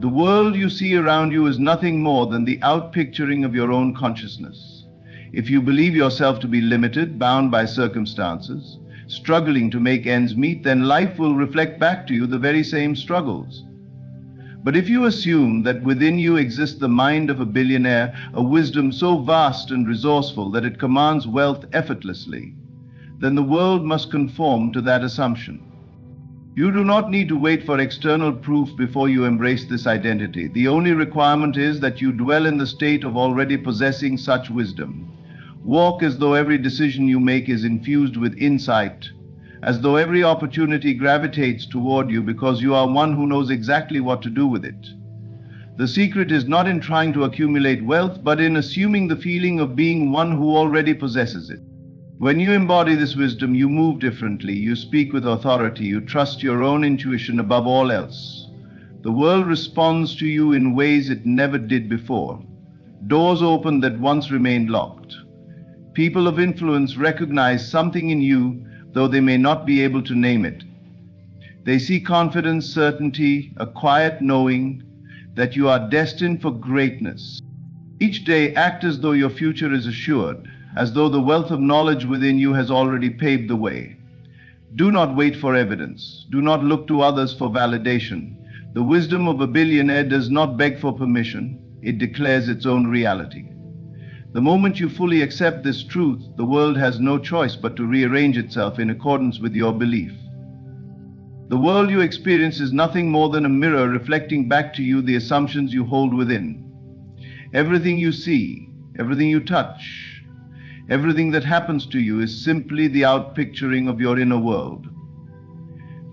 The world you see around you is nothing more than the outpicturing of your own consciousness. If you believe yourself to be limited, bound by circumstances, struggling to make ends meet, then life will reflect back to you the very same struggles. But if you assume that within you exists the mind of a billionaire, a wisdom so vast and resourceful that it commands wealth effortlessly, then the world must conform to that assumption. You do not need to wait for external proof before you embrace this identity. The only requirement is that you dwell in the state of already possessing such wisdom. Walk as though every decision you make is infused with insight, as though every opportunity gravitates toward you because you are one who knows exactly what to do with it. The secret is not in trying to accumulate wealth, but in assuming the feeling of being one who already possesses it. When you embody this wisdom, you move differently, you speak with authority, you trust your own intuition above all else. The world responds to you in ways it never did before. Doors open that once remained locked. People of influence recognize something in you, though they may not be able to name it. They see confidence, certainty, a quiet knowing that you are destined for greatness. Each day, act as though your future is assured, as though the wealth of knowledge within you has already paved the way. Do not wait for evidence. Do not look to others for validation. The wisdom of a billionaire does not beg for permission. It declares its own reality. The moment you fully accept this truth, the world has no choice but to rearrange itself in accordance with your belief. The world you experience is nothing more than a mirror reflecting back to you the assumptions you hold within. Everything you see, everything you touch, everything that happens to you is simply the outpicturing of your inner world.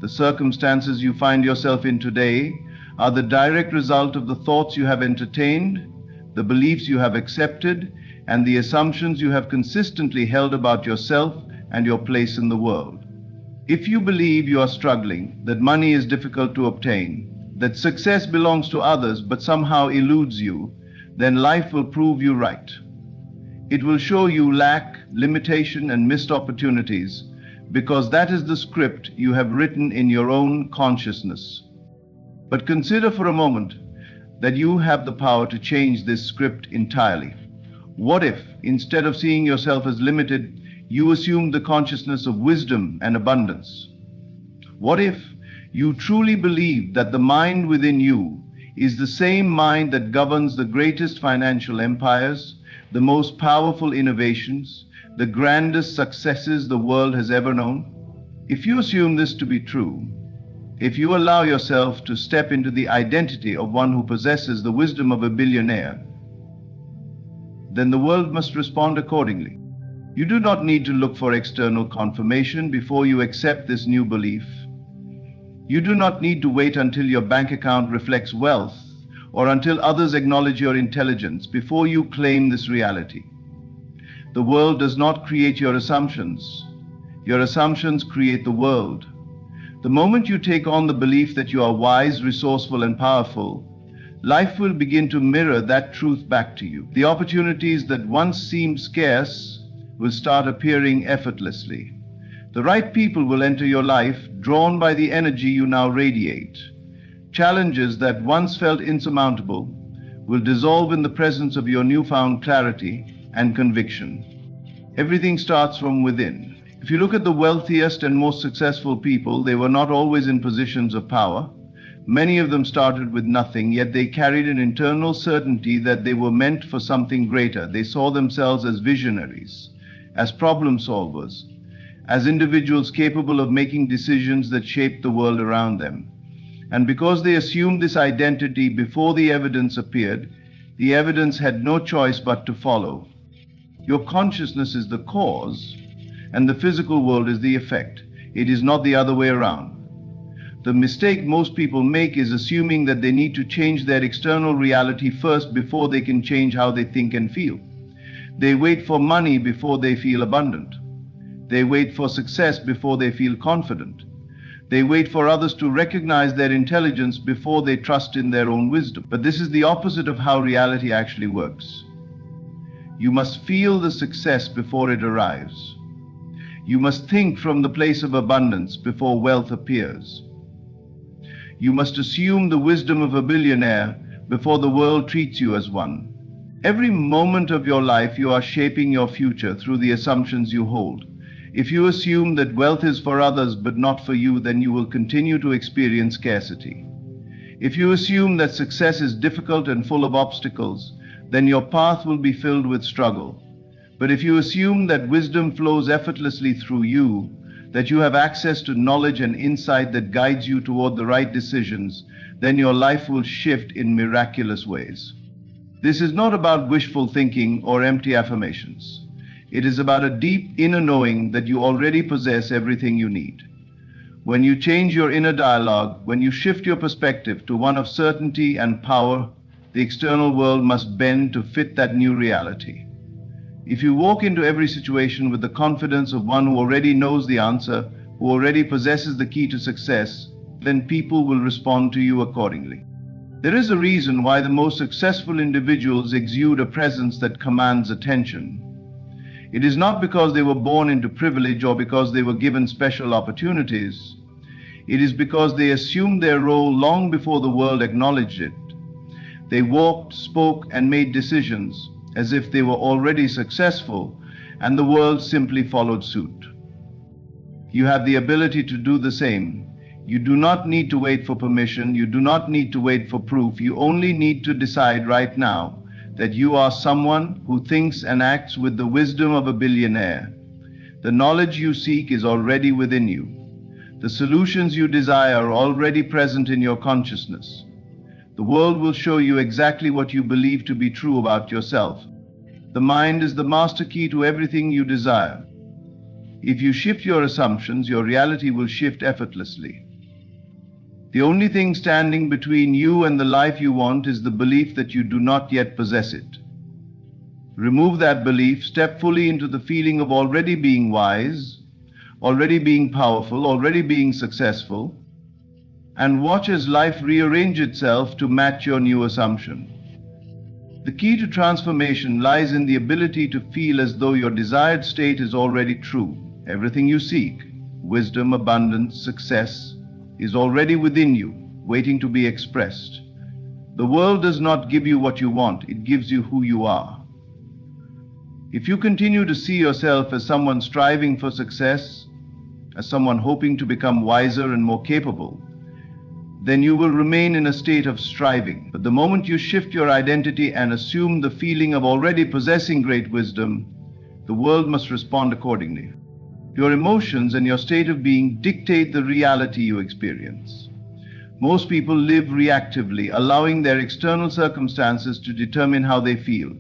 The circumstances you find yourself in today are the direct result of the thoughts you have entertained, the beliefs you have accepted, and the assumptions you have consistently held about yourself and your place in the world. If you believe you are struggling, that money is difficult to obtain, that success belongs to others but somehow eludes you, then life will prove you right. It will show you lack, limitation, and missed opportunities, because that is the script you have written in your own consciousness. But consider for a moment that you have the power to change this script entirely. What if, instead of seeing yourself as limited, you assumed the consciousness of wisdom and abundance? What if you truly believed that the mind within you is the same mind that governs the greatest financial empires, the most powerful innovations, the grandest successes the world has ever known? If you assume this to be true, if you allow yourself to step into the identity of one who possesses the wisdom of a billionaire, then the world must respond accordingly. You do not need to look for external confirmation before you accept this new belief. You do not need to wait until your bank account reflects wealth or until others acknowledge your intelligence before you claim this reality. The world does not create your assumptions. Your assumptions create the world. The moment you take on the belief that you are wise, resourceful, and powerful, life will begin to mirror that truth back to you. The opportunities that once seemed scarce will start appearing effortlessly. The right people will enter your life, drawn by the energy you now radiate. Challenges that once felt insurmountable will dissolve in the presence of your newfound clarity and conviction. Everything starts from within. If you look at the wealthiest and most successful people, they were not always in positions of power. Many of them started with nothing, yet they carried an internal certainty that they were meant for something greater. They saw themselves as visionaries, as problem solvers, as individuals capable of making decisions that shaped the world around them. And because they assumed this identity before the evidence appeared, the evidence had no choice but to follow. Your consciousness is the cause, and the physical world is the effect. It is not the other way around. The mistake most people make is assuming that they need to change their external reality first before they can change how they think and feel. They wait for money before they feel abundant. They wait for success before they feel confident. They wait for others to recognize their intelligence before they trust in their own wisdom. But this is the opposite of how reality actually works. You must feel the success before it arrives. You must think from the place of abundance before wealth appears. You must assume the wisdom of a billionaire before the world treats you as one. Every moment of your life you are shaping your future through the assumptions you hold. If you assume that wealth is for others but not for you, then you will continue to experience scarcity. If you assume that success is difficult and full of obstacles, then your path will be filled with struggle. But if you assume that wisdom flows effortlessly through you, that you have access to knowledge and insight that guides you toward the right decisions, then your life will shift in miraculous ways. This is not about wishful thinking or empty affirmations. It is about a deep inner knowing that you already possess everything you need. When you change your inner dialogue, when you shift your perspective to one of certainty and power, the external world must bend to fit that new reality. If you walk into every situation with the confidence of one who already knows the answer, who already possesses the key to success, then people will respond to you accordingly. There is a reason why the most successful individuals exude a presence that commands attention. It is not because they were born into privilege or because they were given special opportunities. It is because they assumed their role long before the world acknowledged it. They walked, spoke, and made decisions as if they were already successful, and the world simply followed suit. You have the ability to do the same. You do not need to wait for permission. You do not need to wait for proof. You only need to decide right now that you are someone who thinks and acts with the wisdom of a billionaire. The knowledge you seek is already within you. The solutions you desire are already present in your consciousness. The world will show you exactly what you believe to be true about yourself. The mind is the master key to everything you desire. If you shift your assumptions, your reality will shift effortlessly. The only thing standing between you and the life you want is the belief that you do not yet possess it. Remove that belief, step fully into the feeling of already being wise, already being powerful, already being successful, and watch as life rearrange itself to match your new assumption. The key to transformation lies in the ability to feel as though your desired state is already true. Everything you seek, wisdom, abundance, success, is already within you, waiting to be expressed. The world does not give you what you want, it gives you who you are. If you continue to see yourself as someone striving for success, as someone hoping to become wiser and more capable, then you will remain in a state of striving. But the moment you shift your identity and assume the feeling of already possessing great wisdom, the world must respond accordingly. Your emotions and your state of being dictate the reality you experience. Most people live reactively, allowing their external circumstances to determine how they feel.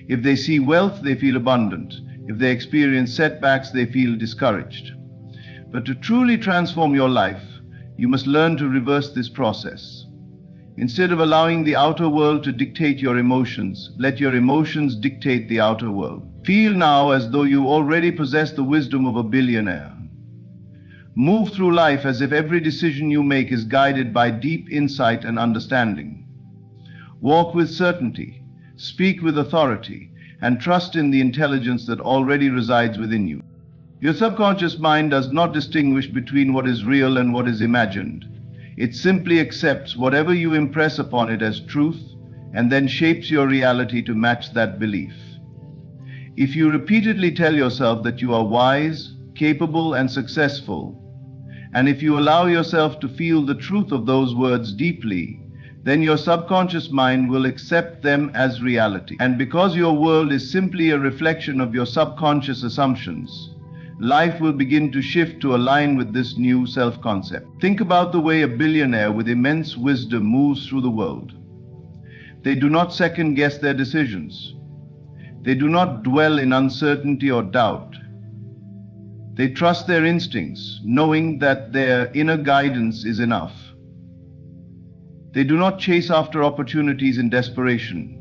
If they see wealth, they feel abundant. If they experience setbacks, they feel discouraged. But to truly transform your life, you must learn to reverse this process. Instead of allowing the outer world to dictate your emotions, let your emotions dictate the outer world. Feel now as though you already possess the wisdom of a billionaire. Move through life as if every decision you make is guided by deep insight and understanding. Walk with certainty, speak with authority, and trust in the intelligence that already resides within you. Your subconscious mind does not distinguish between what is real and what is imagined. It simply accepts whatever you impress upon it as truth and then shapes your reality to match that belief. If you repeatedly tell yourself that you are wise, capable, and successful, and if you allow yourself to feel the truth of those words deeply, then your subconscious mind will accept them as reality. And because your world is simply a reflection of your subconscious assumptions, life will begin to shift to align with this new self-concept. Think about the way a billionaire with immense wisdom moves through the world. They do not second-guess their decisions. They do not dwell in uncertainty or doubt. They trust their instincts, knowing that their inner guidance is enough. They do not chase after opportunities in desperation.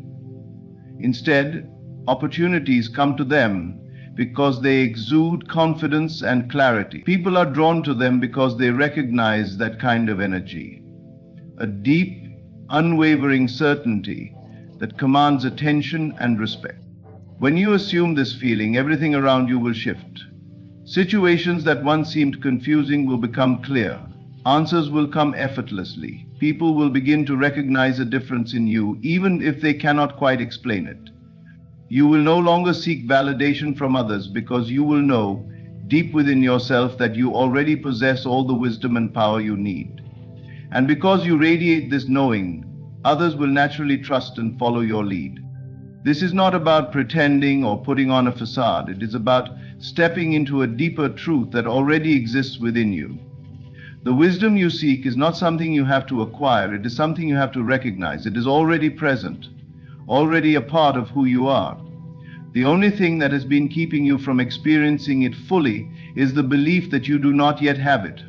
Instead, opportunities come to them because they exude confidence and clarity. People are drawn to them because they recognize that kind of energy, a deep, unwavering certainty that commands attention and respect. When you assume this feeling, everything around you will shift. Situations that once seemed confusing will become clear. Answers will come effortlessly. People will begin to recognize a difference in you, even if they cannot quite explain it. You will no longer seek validation from others because you will know deep within yourself that you already possess all the wisdom and power you need. And because you radiate this knowing, others will naturally trust and follow your lead. This is not about pretending or putting on a facade. It is about stepping into a deeper truth that already exists within you. The wisdom you seek is not something you have to acquire. It is something you have to recognize. It is already present, already a part of who you are. The only thing that has been keeping you from experiencing it fully is the belief that you do not yet have it.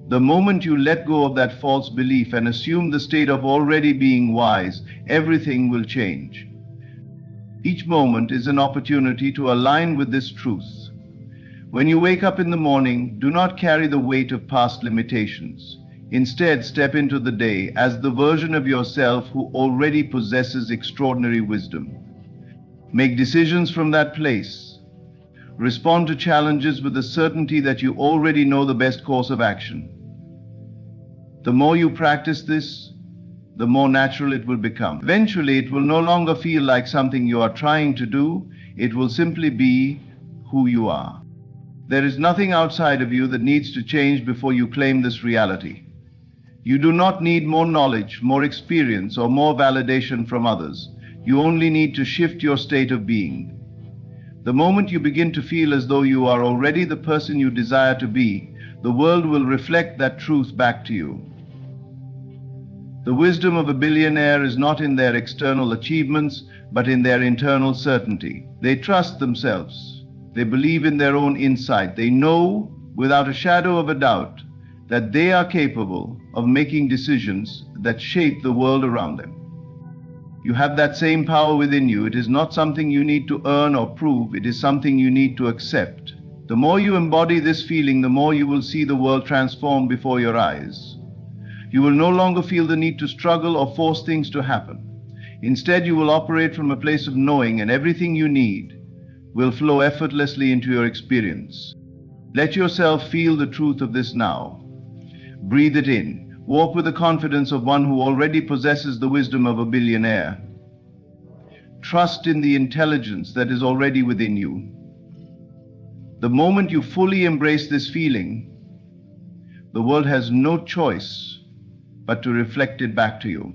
The moment you let go of that false belief and assume the state of already being wise, everything will change. Each moment is an opportunity to align with this truth. When you wake up in the morning, do not carry the weight of past limitations. Instead, step into the day as the version of yourself who already possesses extraordinary wisdom. Make decisions from that place. Respond to challenges with the certainty that you already know the best course of action. The more you practice this, the more natural it will become. Eventually, it will no longer feel like something you are trying to do. It will simply be who you are. There is nothing outside of you that needs to change before you claim this reality. You do not need more knowledge, more experience, or more validation from others. You only need to shift your state of being. The moment you begin to feel as though you are already the person you desire to be, the world will reflect that truth back to you. The wisdom of a billionaire is not in their external achievements, but in their internal certainty. They trust themselves. They believe in their own insight. They know, without a shadow of a doubt, that they are capable of making decisions that shape the world around them. You have that same power within you. It is not something you need to earn or prove. It is something you need to accept. The more you embody this feeling, the more you will see the world transform before your eyes. You will no longer feel the need to struggle or force things to happen. Instead, you will operate from a place of knowing, and everything you need will flow effortlessly into your experience. Let yourself feel the truth of this now. Breathe it in. Walk with the confidence of one who already possesses the wisdom of a billionaire. Trust in the intelligence that is already within you. The moment you fully embrace this feeling, the world has no choice but to reflect it back to you.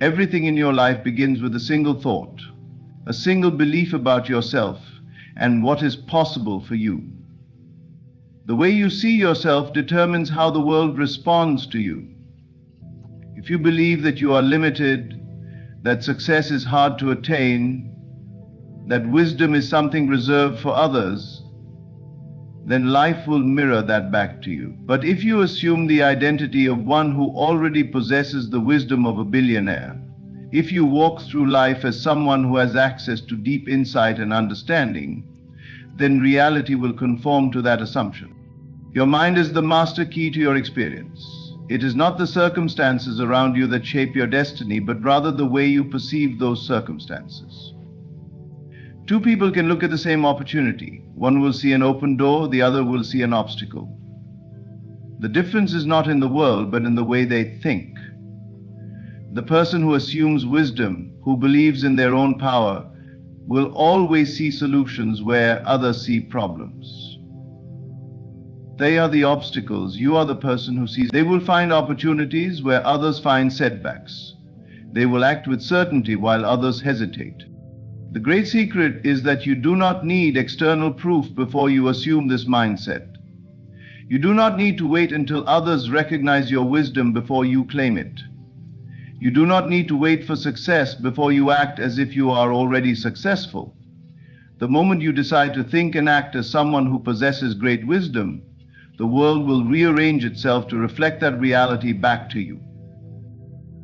Everything in your life begins with a single thought, a single belief about yourself and what is possible for you. The way you see yourself determines how the world responds to you. If you believe that you are limited, that success is hard to attain, that wisdom is something reserved for others, then life will mirror that back to you. But if you assume the identity of one who already possesses the wisdom of a billionaire, if you walk through life as someone who has access to deep insight and understanding, then reality will conform to that assumption. Your mind is the master key to your experience. It is not the circumstances around you that shape your destiny, but rather the way you perceive those circumstances. Two people can look at the same opportunity. One will see an open door, the other will see an obstacle. The difference is not in the world, but in the way they think. The person who assumes wisdom, who believes in their own power, will always see solutions where others see problems. They are the obstacles. You are the person who sees. They will find opportunities where others find setbacks. They will act with certainty while others hesitate. The great secret is that you do not need external proof before you assume this mindset. You do not need to wait until others recognize your wisdom before you claim it. You do not need to wait for success before you act as if you are already successful. The moment you decide to think and act as someone who possesses great wisdom, the world will rearrange itself to reflect that reality back to you.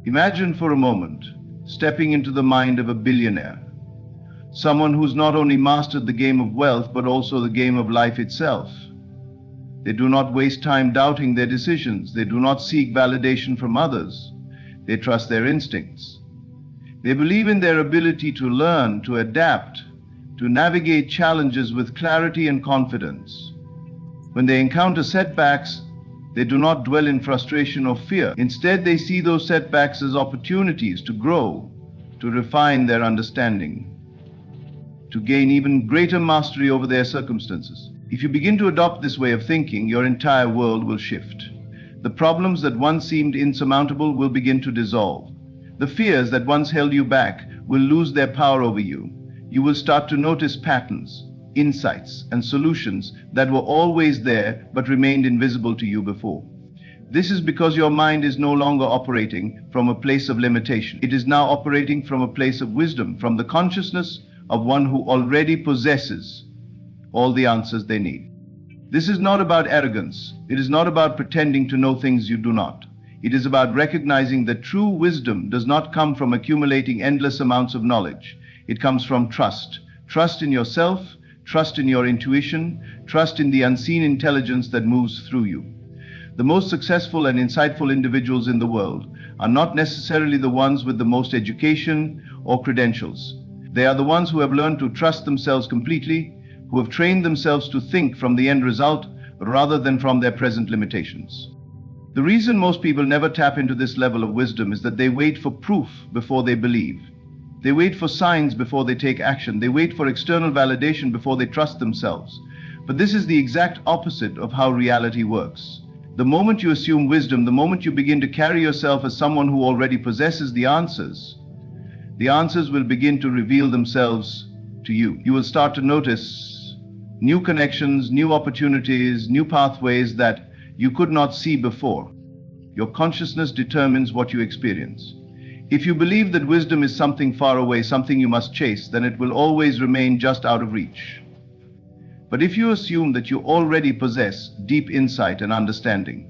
Imagine for a moment stepping into the mind of a billionaire, someone who's not only mastered the game of wealth, but also the game of life itself. They do not waste time doubting their decisions. They do not seek validation from others. They trust their instincts. They believe in their ability to learn, to adapt, to navigate challenges with clarity and confidence. When they encounter setbacks, They do not dwell in frustration or fear. Instead, they see those setbacks as opportunities to grow, to refine their understanding, to gain even greater mastery over their circumstances. If you begin to adopt this way of thinking, your entire world will shift. The problems that once seemed insurmountable will begin to dissolve. The fears that once held you back will lose their power over you. You will start to notice patterns, insights, and solutions that were always there but remained invisible to you before. This is because your mind is no longer operating from a place of limitation. It is now operating from a place of wisdom, from the consciousness of one who already possesses all the answers they need. This is not about arrogance. It is not about pretending to know things you do not. It is about recognizing that true wisdom does not come from accumulating endless amounts of knowledge. It comes from trust. Trust in yourself, trust in your intuition, trust in the unseen intelligence that moves through you. The most successful and insightful individuals in the world are not necessarily the ones with the most education or credentials. They are the ones who have learned to trust themselves completely, who have trained themselves to think from the end result rather than from their present limitations. The reason most people never tap into this level of wisdom is that they wait for proof before they believe. They wait for signs before they take action. They wait for external validation before they trust themselves. But this is the exact opposite of how reality works. The moment you assume wisdom, the moment you begin to carry yourself as someone who already possesses the answers will begin to reveal themselves to you. You will start to notice new connections, new opportunities, new pathways that you could not see before. Your consciousness determines what you experience. If you believe that wisdom is something far away, something you must chase, then it will always remain just out of reach. But if you assume that you already possess deep insight and understanding,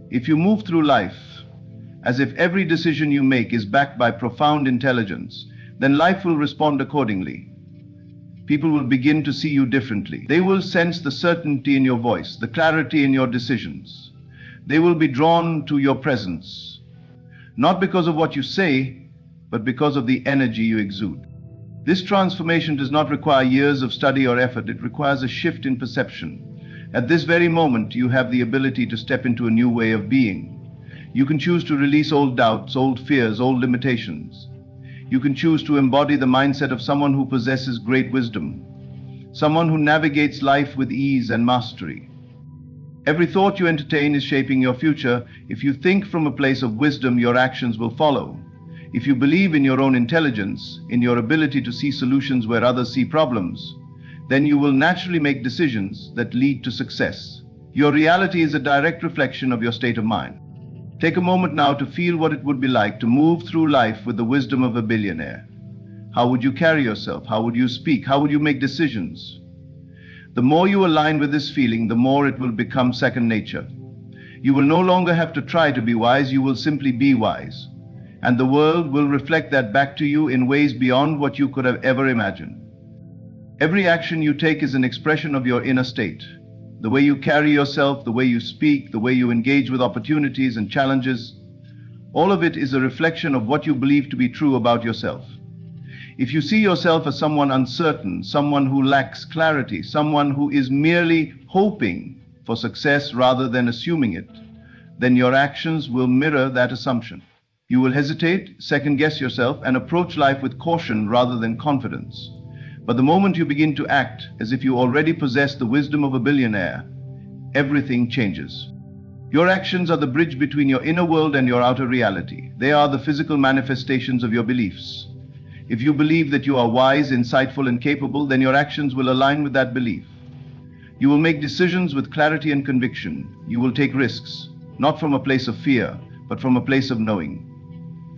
if you move through life as if every decision you make is backed by profound intelligence, then life will respond accordingly. People will begin to see you differently. They will sense the certainty in your voice, the clarity in your decisions. They will be drawn to your presence, not because of what you say, but because of the energy you exude. This transformation does not require years of study or effort. It requires a shift in perception. At this very moment, you have the ability to step into a new way of being. You can choose to release old doubts, old fears, old limitations. You can choose to embody the mindset of someone who possesses great wisdom, someone who navigates life with ease and mastery. Every thought you entertain is shaping your future. If you think from a place of wisdom, your actions will follow. If you believe in your own intelligence, in your ability to see solutions where others see problems, then you will naturally make decisions that lead to success. Your reality is a direct reflection of your state of mind. Take a moment now to feel what it would be like to move through life with the wisdom of a billionaire. How would you carry yourself? How would you speak? How would you make decisions? The more you align with this feeling, the more it will become second nature. You will no longer have to try to be wise, you will simply be wise. And the world will reflect that back to you in ways beyond what you could have ever imagined. Every action you take is an expression of your inner state. The way you carry yourself, the way you speak, the way you engage with opportunities and challenges, all of it is a reflection of what you believe to be true about yourself. If you see yourself as someone uncertain, someone who lacks clarity, someone who is merely hoping for success rather than assuming it, then your actions will mirror that assumption. You will hesitate, second-guess yourself, and approach life with caution rather than confidence. But the moment you begin to act as if you already possess the wisdom of a billionaire, everything changes. Your actions are the bridge between your inner world and your outer reality. They are the physical manifestations of your beliefs. If you believe that you are wise, insightful, and capable, then your actions will align with that belief. You will make decisions with clarity and conviction. You will take risks, not from a place of fear, but from a place of knowing.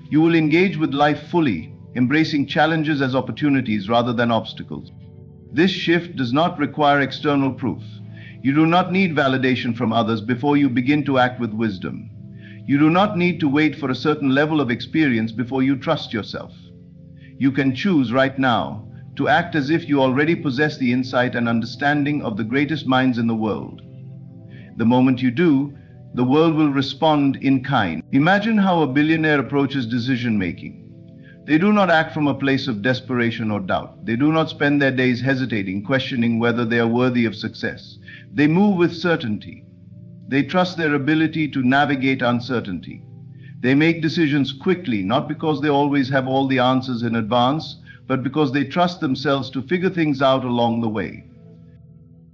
You will engage with life fully, embracing challenges as opportunities rather than obstacles. This shift does not require external proof. You do not need validation from others before you begin to act with wisdom. You do not need to wait for a certain level of experience before you trust yourself. You can choose right now to act as if you already possess the insight and understanding of the greatest minds in the world. The moment you do, the world will respond in kind. Imagine how a billionaire approaches decision-making. They do not act from a place of desperation or doubt. They do not spend their days hesitating, questioning whether they are worthy of success. They move with certainty. They trust their ability to navigate uncertainty. They make decisions quickly, not because they always have all the answers in advance, but because they trust themselves to figure things out along the way.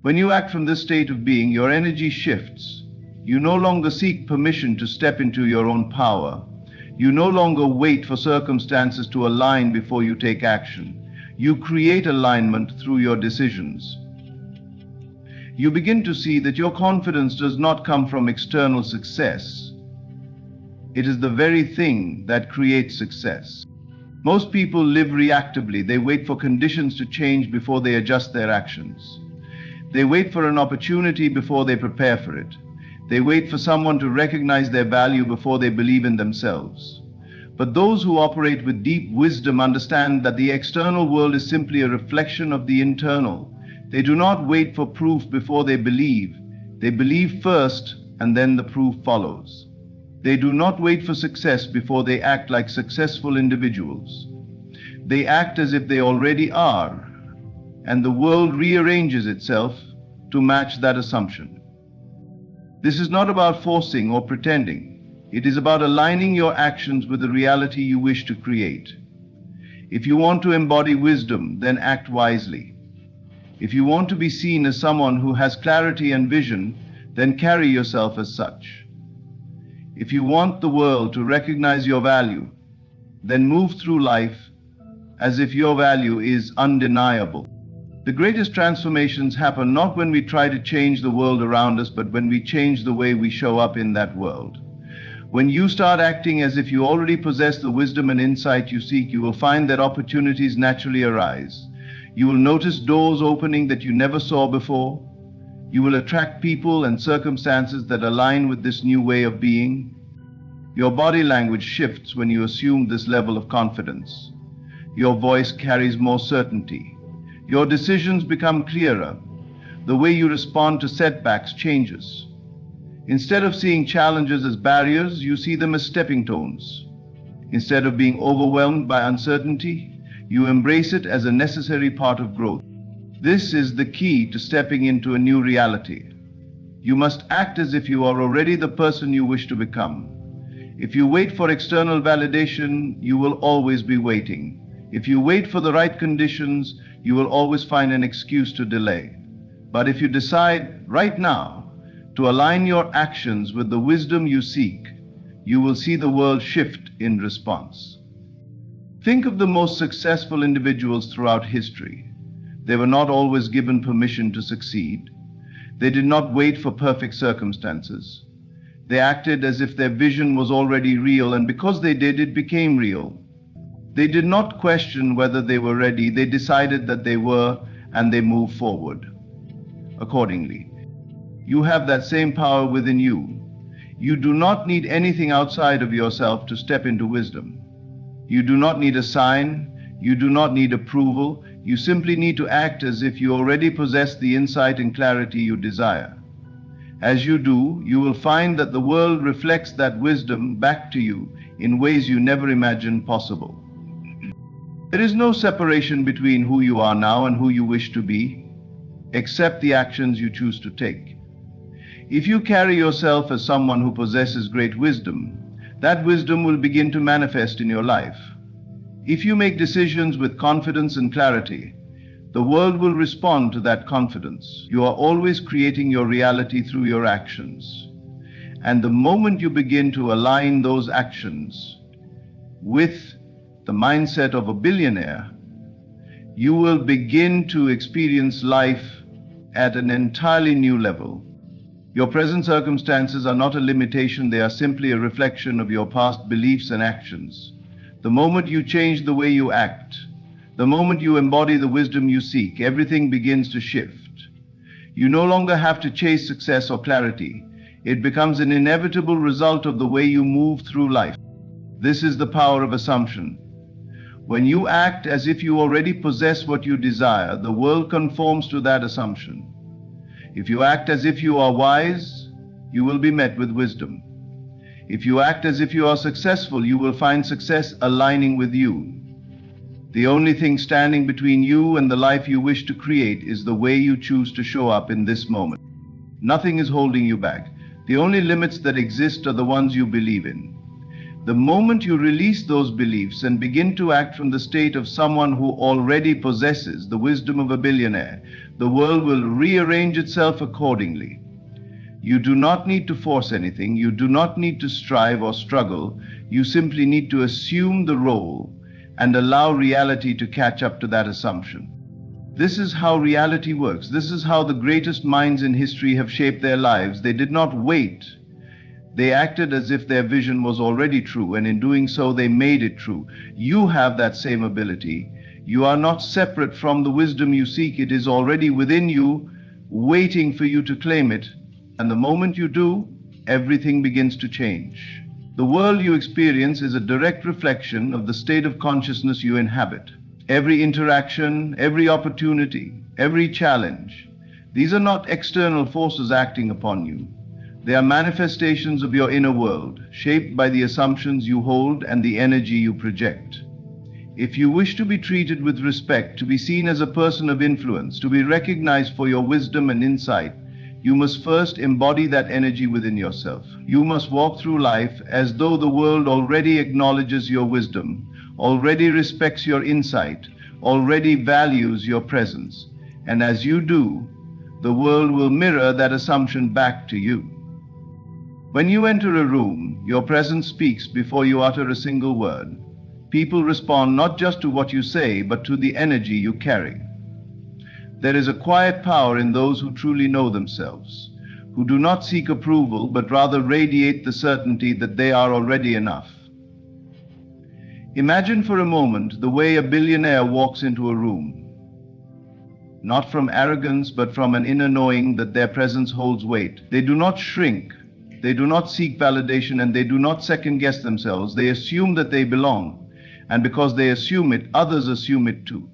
When you act from this state of being, your energy shifts. You no longer seek permission to step into your own power. You no longer wait for circumstances to align before you take action. You create alignment through your decisions. You begin to see that your confidence does not come from external success. It is the very thing that creates success. Most people live reactively. They wait for conditions to change before they adjust their actions. They wait for an opportunity before they prepare for it. They wait for someone to recognize their value before they believe in themselves. But those who operate with deep wisdom understand that the external world is simply a reflection of the internal. They do not wait for proof before they believe. They believe first, and then the proof follows. They do not wait for success before they act like successful individuals. They act as if they already are, and the world rearranges itself to match that assumption. This is not about forcing or pretending. It is about aligning your actions with the reality you wish to create. If you want to embody wisdom, then act wisely. If you want to be seen as someone who has clarity and vision, then carry yourself as such. If you want the world to recognize your value, then move through life as if your value is undeniable. The greatest transformations happen not when we try to change the world around us, but when we change the way we show up in that world. When you start acting as if you already possess the wisdom and insight you seek, you will find that opportunities naturally arise. You will notice doors opening that you never saw before. You will attract people and circumstances that align with this new way of being. Your body language shifts when you assume this level of confidence. Your voice carries more certainty. Your decisions become clearer. The way you respond to setbacks changes. Instead of seeing challenges as barriers, you see them as stepping stones. Instead of being overwhelmed by uncertainty, you embrace it as a necessary part of growth. This is the key to stepping into a new reality. You must act as if you are already the person you wish to become. If you wait for external validation, you will always be waiting. If you wait for the right conditions, you will always find an excuse to delay. But if you decide right now to align your actions with the wisdom you seek, you will see the world shift in response. Think of the most successful individuals throughout history. They were not always given permission to succeed. They did not wait for perfect circumstances. They acted as if their vision was already real, and because they did, it became real. They did not question whether they were ready. They decided that they were, and they moved forward accordingly. You have that same power within you. You do not need anything outside of yourself to step into wisdom. You do not need a sign. You do not need approval. You simply need to act as if you already possess the insight and clarity you desire. As you do, you will find that the world reflects that wisdom back to you in ways you never imagined possible. There is no separation between who you are now and who you wish to be, except the actions you choose to take. If you carry yourself as someone who possesses great wisdom, that wisdom will begin to manifest in your life. If you make decisions with confidence and clarity, the world will respond to that confidence. You are always creating your reality through your actions. And the moment you begin to align those actions with the mindset of a billionaire, you will begin to experience life at an entirely new level. Your present circumstances are not a limitation, they are simply a reflection of your past beliefs and actions. The moment you change the way you act, the moment you embody the wisdom you seek, everything begins to shift. You no longer have to chase success or clarity. It becomes an inevitable result of the way you move through life. This is the power of assumption. When you act as if you already possess what you desire, the world conforms to that assumption. If you act as if you are wise, you will be met with wisdom. If you act as if you are successful, you will find success aligning with you. The only thing standing between you and the life you wish to create is the way you choose to show up in this moment. Nothing is holding you back. The only limits that exist are the ones you believe in. The moment you release those beliefs and begin to act from the state of someone who already possesses the wisdom of a billionaire, the world will rearrange itself accordingly. You do not need to force anything. You do not need to strive or struggle. You simply need to assume the role and allow reality to catch up to that assumption. This is how reality works. This is how the greatest minds in history have shaped their lives. They did not wait. They acted as if their vision was already true, and in doing so, they made it true. You have that same ability. You are not separate from the wisdom you seek. It is already within you, waiting for you to claim it. And the moment you do, everything begins to change. The world you experience is a direct reflection of the state of consciousness you inhabit. Every interaction, every opportunity, every challenge, these are not external forces acting upon you. They are manifestations of your inner world, shaped by the assumptions you hold and the energy you project. If you wish to be treated with respect, to be seen as a person of influence, to be recognized for your wisdom and insight, you must first embody that energy within yourself. You must walk through life as though the world already acknowledges your wisdom, already respects your insight, already values your presence. And as you do, the world will mirror that assumption back to you. When you enter a room, your presence speaks before you utter a single word. People respond not just to what you say, but to the energy you carry. There is a quiet power in those who truly know themselves, who do not seek approval, but rather radiate the certainty that they are already enough. Imagine for a moment the way a billionaire walks into a room, not from arrogance, but from an inner knowing that their presence holds weight. They do not shrink, they do not seek validation, and they do not second-guess themselves. They assume that they belong, and because they assume it, others assume it too.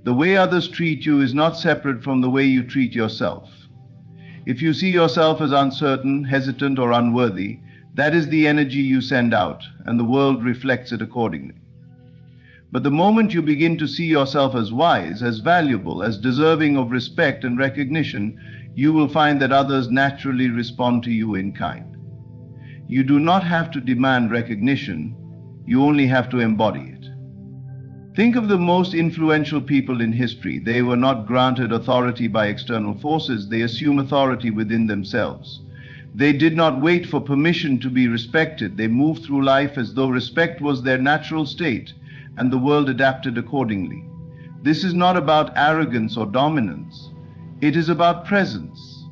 The way others treat you is not separate from the way you treat yourself. If you see yourself as uncertain, hesitant, or unworthy, that is the energy you send out, and the world reflects it accordingly. But the moment you begin to see yourself as wise, as valuable, as deserving of respect and recognition, you will find that others naturally respond to you in kind. You do not have to demand recognition, you only have to embody it. Think of the most influential people in history. They were not granted authority by external forces. They assume authority within themselves. They did not wait for permission to be respected. They moved through life as though respect was their natural state, and the world adapted accordingly. This is not about arrogance or dominance. It is about presence.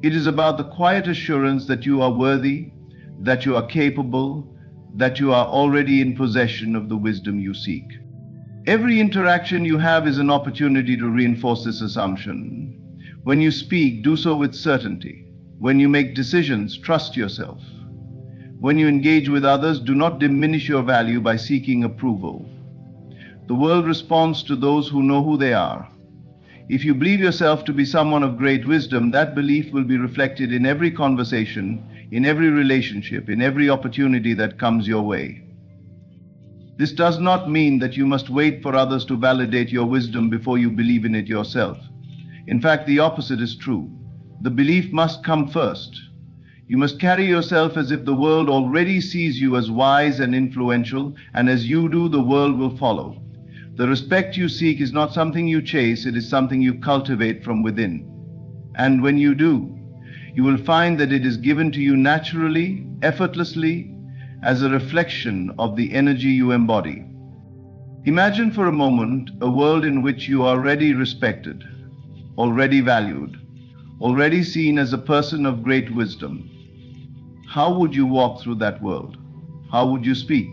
It is about the quiet assurance that you are worthy, that you are capable, that you are already in possession of the wisdom you seek. Every interaction you have is an opportunity to reinforce this assumption. When you speak, do so with certainty. When you make decisions, trust yourself. When you engage with others, do not diminish your value by seeking approval. The world responds to those who know who they are. If you believe yourself to be someone of great wisdom, that belief will be reflected in every conversation, in every relationship, in every opportunity that comes your way. This does not mean that you must wait for others to validate your wisdom before you believe in it yourself. In fact, the opposite is true. The belief must come first. You must carry yourself as if the world already sees you as wise and influential, and as you do, the world will follow. The respect you seek is not something you chase, it is something you cultivate from within. And when you do, you will find that it is given to you naturally, effortlessly, as a reflection of the energy you embody. Imagine for a moment a world in which you are already respected, already valued, already seen as a person of great wisdom. How would you walk through that world? How would you speak?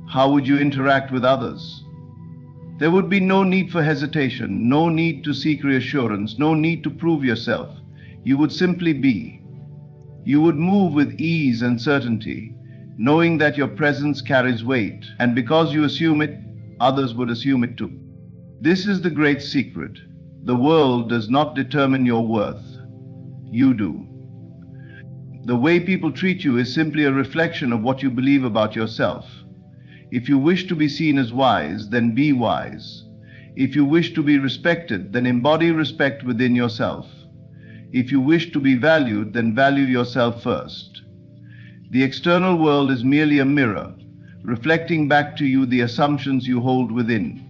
How would you interact with others? There would be no need for hesitation, no need to seek reassurance, no need to prove yourself. You would simply be. You would move with ease and certainty, knowing that your presence carries weight, and because you assume it, others would assume it too. This is the great secret. The world does not determine your worth. You do. The way people treat you is simply a reflection of what you believe about yourself. If you wish to be seen as wise, then be wise. If you wish to be respected, then embody respect within yourself. If you wish to be valued, then value yourself first. The external world is merely a mirror, reflecting back to you the assumptions you hold within.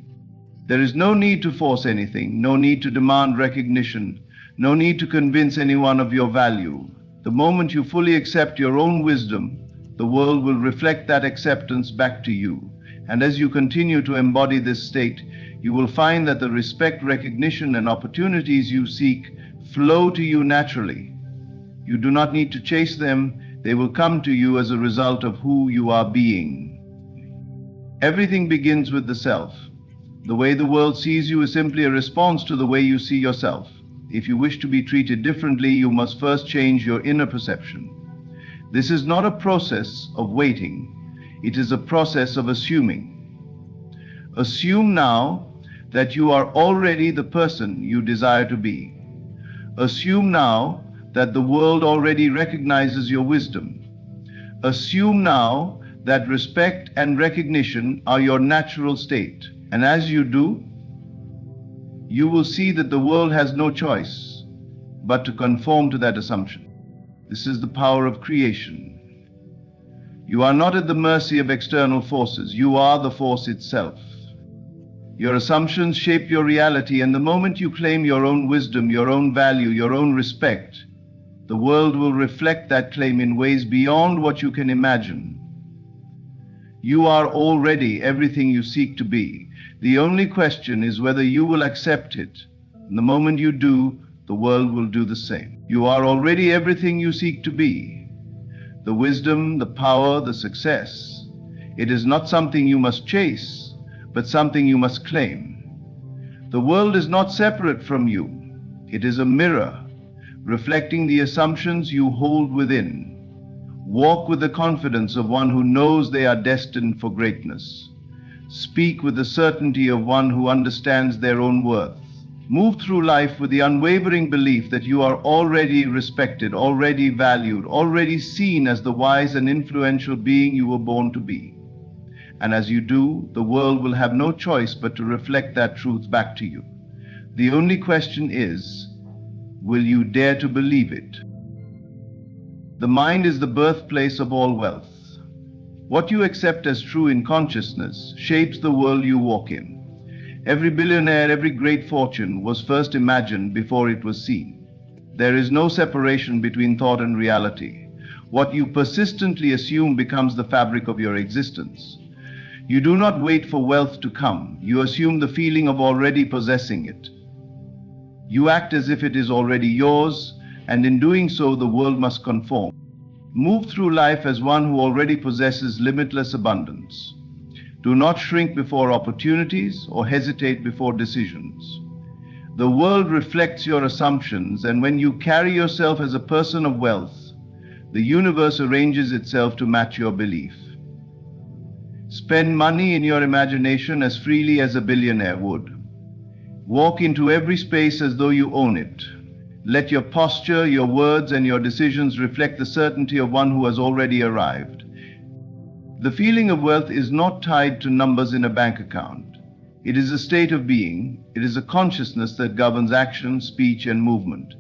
There is no need to force anything, no need to demand recognition, no need to convince anyone of your value. The moment you fully accept your own wisdom, the world will reflect that acceptance back to you. And as you continue to embody this state, you will find that the respect, recognition, and opportunities you seek flow to you naturally. You do not need to chase them, they will come to you as a result of who you are being. Everything begins with the self. The way the world sees you is simply a response to the way you see yourself. If you wish to be treated differently, you must first change your inner perception. This is not a process of waiting, it is a process of assuming. Assume now that you are already the person you desire to be. Assume now that the world already recognizes your wisdom. Assume now that respect and recognition are your natural state. And as you do, you will see that the world has no choice but to conform to that assumption. This is the power of creation. You are not at the mercy of external forces. You are the force itself. Your assumptions shape your reality, and the moment you claim your own wisdom, your own value, your own respect, the world will reflect that claim in ways beyond what you can imagine. You are already everything you seek to be. The only question is whether you will accept it. And the moment you do, the world will do the same. You are already everything you seek to be. The wisdom, the power, the success. It is not something you must chase, but something you must claim. The world is not separate from you. It is a mirror, reflecting the assumptions you hold within. Walk with the confidence of one who knows they are destined for greatness. Speak with the certainty of one who understands their own worth. Move through life with the unwavering belief that you are already respected, already valued, already seen as the wise and influential being you were born to be. And as you do, the world will have no choice but to reflect that truth back to you. The only question is, will you dare to believe it? The mind is the birthplace of all wealth. What you accept as true in consciousness shapes the world you walk in. Every billionaire, every great fortune was first imagined before it was seen. There is no separation between thought and reality. What you persistently assume becomes the fabric of your existence. You do not wait for wealth to come. You assume the feeling of already possessing it. You act as if it is already yours, and in doing so, the world must conform. Move through life as one who already possesses limitless abundance. Do not shrink before opportunities or hesitate before decisions. The world reflects your assumptions, and when you carry yourself as a person of wealth, the universe arranges itself to match your belief. Spend money in your imagination as freely as a billionaire would. Walk into every space as though you own it. Let your posture, your words, and your decisions reflect the certainty of one who has already arrived. The feeling of wealth is not tied to numbers in a bank account. It is a state of being. It is a consciousness that governs action, speech, and movement.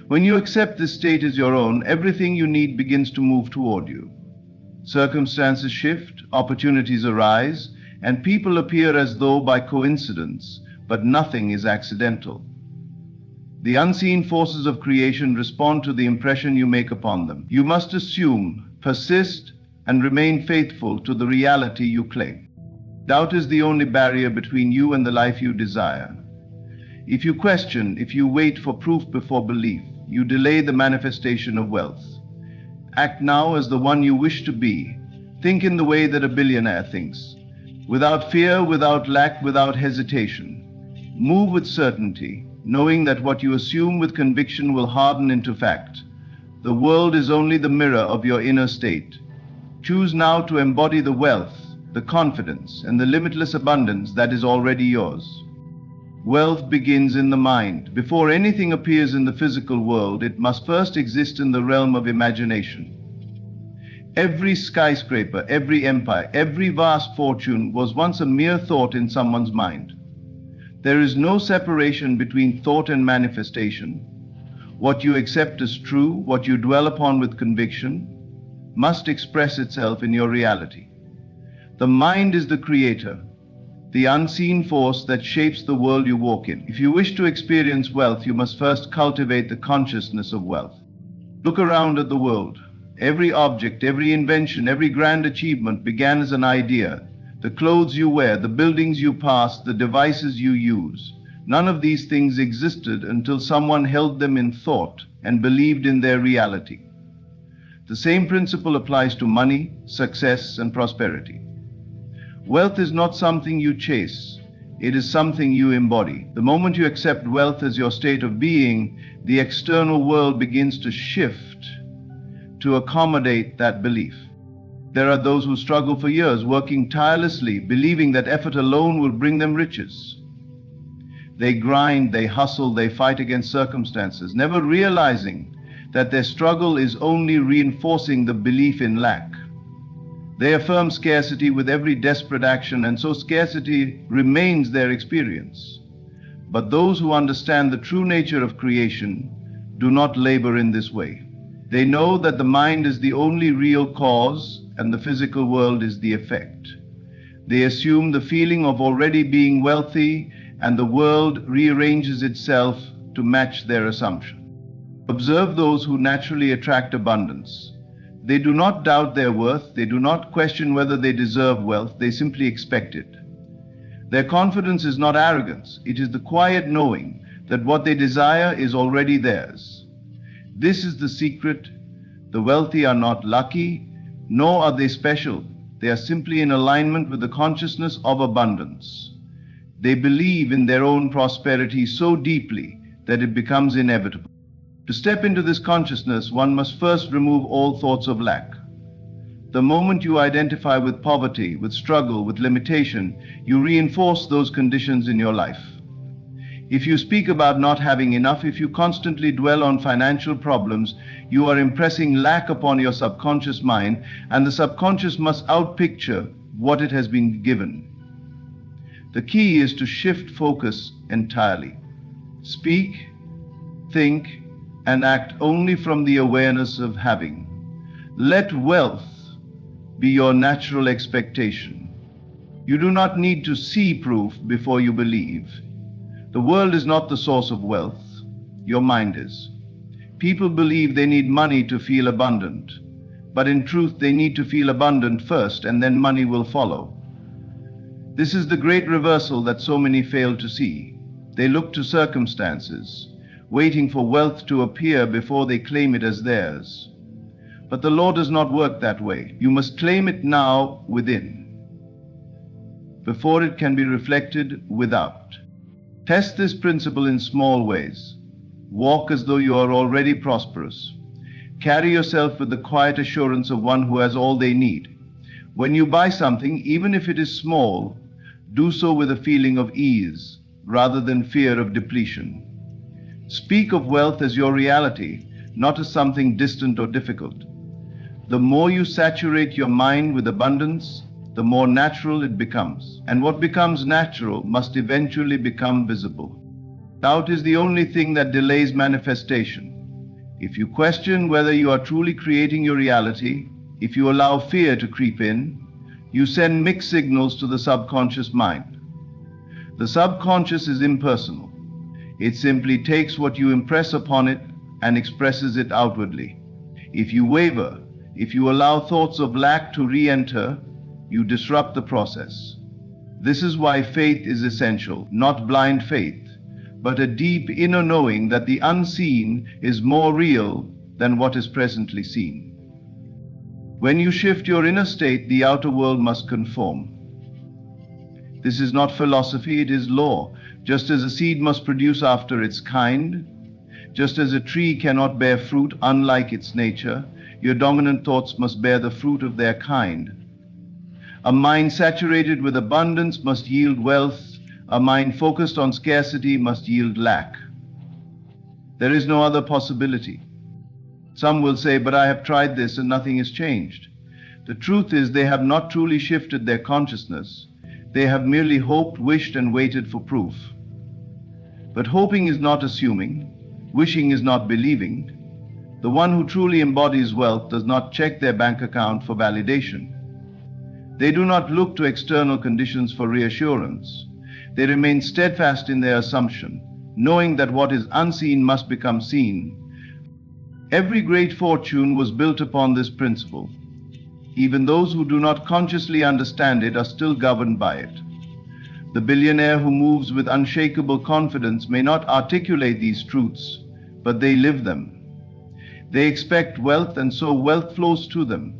When you accept this state as your own, everything you need begins to move toward you. Circumstances shift, opportunities arise, and people appear as though by coincidence, but nothing is accidental. The unseen forces of creation respond to the impression you make upon them. You must assume, persist, and remain faithful to the reality you claim. Doubt is the only barrier between you and the life you desire. If you question, if you wait for proof before belief, you delay the manifestation of wealth. Act now as the one you wish to be. Think in the way that a billionaire thinks. Without fear, without lack, without hesitation. Move with certainty, knowing that what you assume with conviction will harden into fact. The world is only the mirror of your inner state. Choose now to embody the wealth, the confidence, and the limitless abundance that is already yours. Wealth begins in the mind. Before anything appears in the physical world, it must first exist in the realm of imagination. Every skyscraper, every empire, every vast fortune was once a mere thought in someone's mind. There is no separation between thought and manifestation. What you accept as true, what you dwell upon with conviction, must express itself in your reality. The mind is the creator, the unseen force that shapes the world you walk in. If you wish to experience wealth, you must first cultivate the consciousness of wealth. Look around at the world. Every object, every invention, every grand achievement began as an idea. The clothes you wear, the buildings you pass, the devices you use. None of these things existed until someone held them in thought and believed in their reality. The same principle applies to money, success, and prosperity. Wealth is not something you chase. It is something you embody. The moment you accept wealth as your state of being, the external world begins to shift to accommodate that belief. There are those who struggle for years, working tirelessly, believing that effort alone will bring them riches. They grind, they hustle, they fight against circumstances, never realizing that their struggle is only reinforcing the belief in lack. They affirm scarcity with every desperate action, and so scarcity remains their experience. But those who understand the true nature of creation do not labor in this way. They know that the mind is the only real cause and the physical world is the effect. They assume the feeling of already being wealthy, and the world rearranges itself to match their assumption. Observe those who naturally attract abundance. They do not doubt their worth, they do not question whether they deserve wealth, they simply expect it. Their confidence is not arrogance, it is the quiet knowing that what they desire is already theirs. This is the secret. The wealthy are not lucky, nor are they special. They are simply in alignment with the consciousness of abundance. They believe in their own prosperity so deeply that it becomes inevitable. To step into this consciousness, one must first remove all thoughts of lack. The moment you identify with poverty, with struggle, with limitation, you reinforce those conditions in your life. If you speak about not having enough, if you constantly dwell on financial problems, you are impressing lack upon your subconscious mind, and the subconscious must outpicture what it has been given. The key is to shift focus entirely. Speak, think, and act only from the awareness of having. Let wealth be your natural expectation. You do not need to see proof before you believe. The world is not the source of wealth, your mind is. People believe they need money to feel abundant, but in truth they need to feel abundant first and then money will follow. This is the great reversal that so many fail to see. They look to circumstances, waiting for wealth to appear before they claim it as theirs. But the law does not work that way. You must claim it now within, before it can be reflected without. Test this principle in small ways. Walk as though you are already prosperous. Carry yourself with the quiet assurance of one who has all they need. When you buy something, even if it is small, do so with a feeling of ease rather than fear of depletion. Speak of wealth as your reality, not as something distant or difficult. The more you saturate your mind with abundance, the more natural it becomes. And what becomes natural must eventually become visible. Doubt is the only thing that delays manifestation. If you question whether you are truly creating your reality, if you allow fear to creep in, you send mixed signals to the subconscious mind. The subconscious is impersonal. It simply takes what you impress upon it and expresses it outwardly. If you waver, if you allow thoughts of lack to re-enter, you disrupt the process. This is why faith is essential, not blind faith, but a deep inner knowing that the unseen is more real than what is presently seen. When you shift your inner state, the outer world must conform. This is not philosophy, it is law. Just as a seed must produce after its kind, just as a tree cannot bear fruit unlike its nature, your dominant thoughts must bear the fruit of their kind. A mind saturated with abundance must yield wealth. A mind focused on scarcity must yield lack. There is no other possibility. Some will say, but I have tried this and nothing has changed. The truth is they have not truly shifted their consciousness. They have merely hoped, wished, and waited for proof. But hoping is not assuming. Wishing is not believing. The one who truly embodies wealth does not check their bank account for validation. They do not look to external conditions for reassurance. They remain steadfast in their assumption, knowing that what is unseen must become seen. Every great fortune was built upon this principle. Even those who do not consciously understand it are still governed by it. The billionaire who moves with unshakable confidence may not articulate these truths, but they live them. They expect wealth, and so wealth flows to them.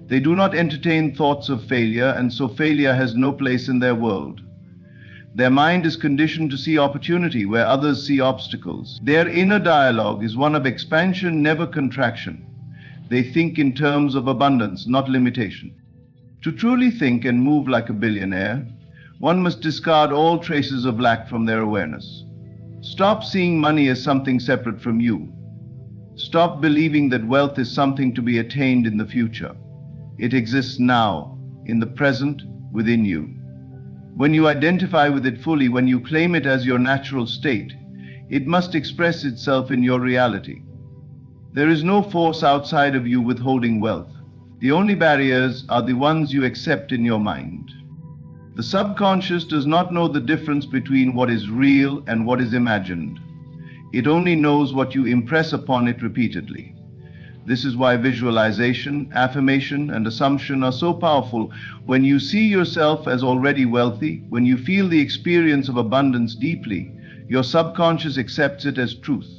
They do not entertain thoughts of failure, and so failure has no place in their world. Their mind is conditioned to see opportunity where others see obstacles. Their inner dialogue is one of expansion, never contraction. They think in terms of abundance, not limitation. To truly think and move like a billionaire, one must discard all traces of lack from their awareness. Stop seeing money as something separate from you. Stop believing that wealth is something to be attained in the future. It exists now, in the present, within you. When you identify with it fully, when you claim it as your natural state, it must express itself in your reality. There is no force outside of you withholding wealth. The only barriers are the ones you accept in your mind. The subconscious does not know the difference between what is real and what is imagined. It only knows what you impress upon it repeatedly. This is why visualization, affirmation, and assumption are so powerful. When you see yourself as already wealthy, when you feel the experience of abundance deeply, your subconscious accepts it as truth.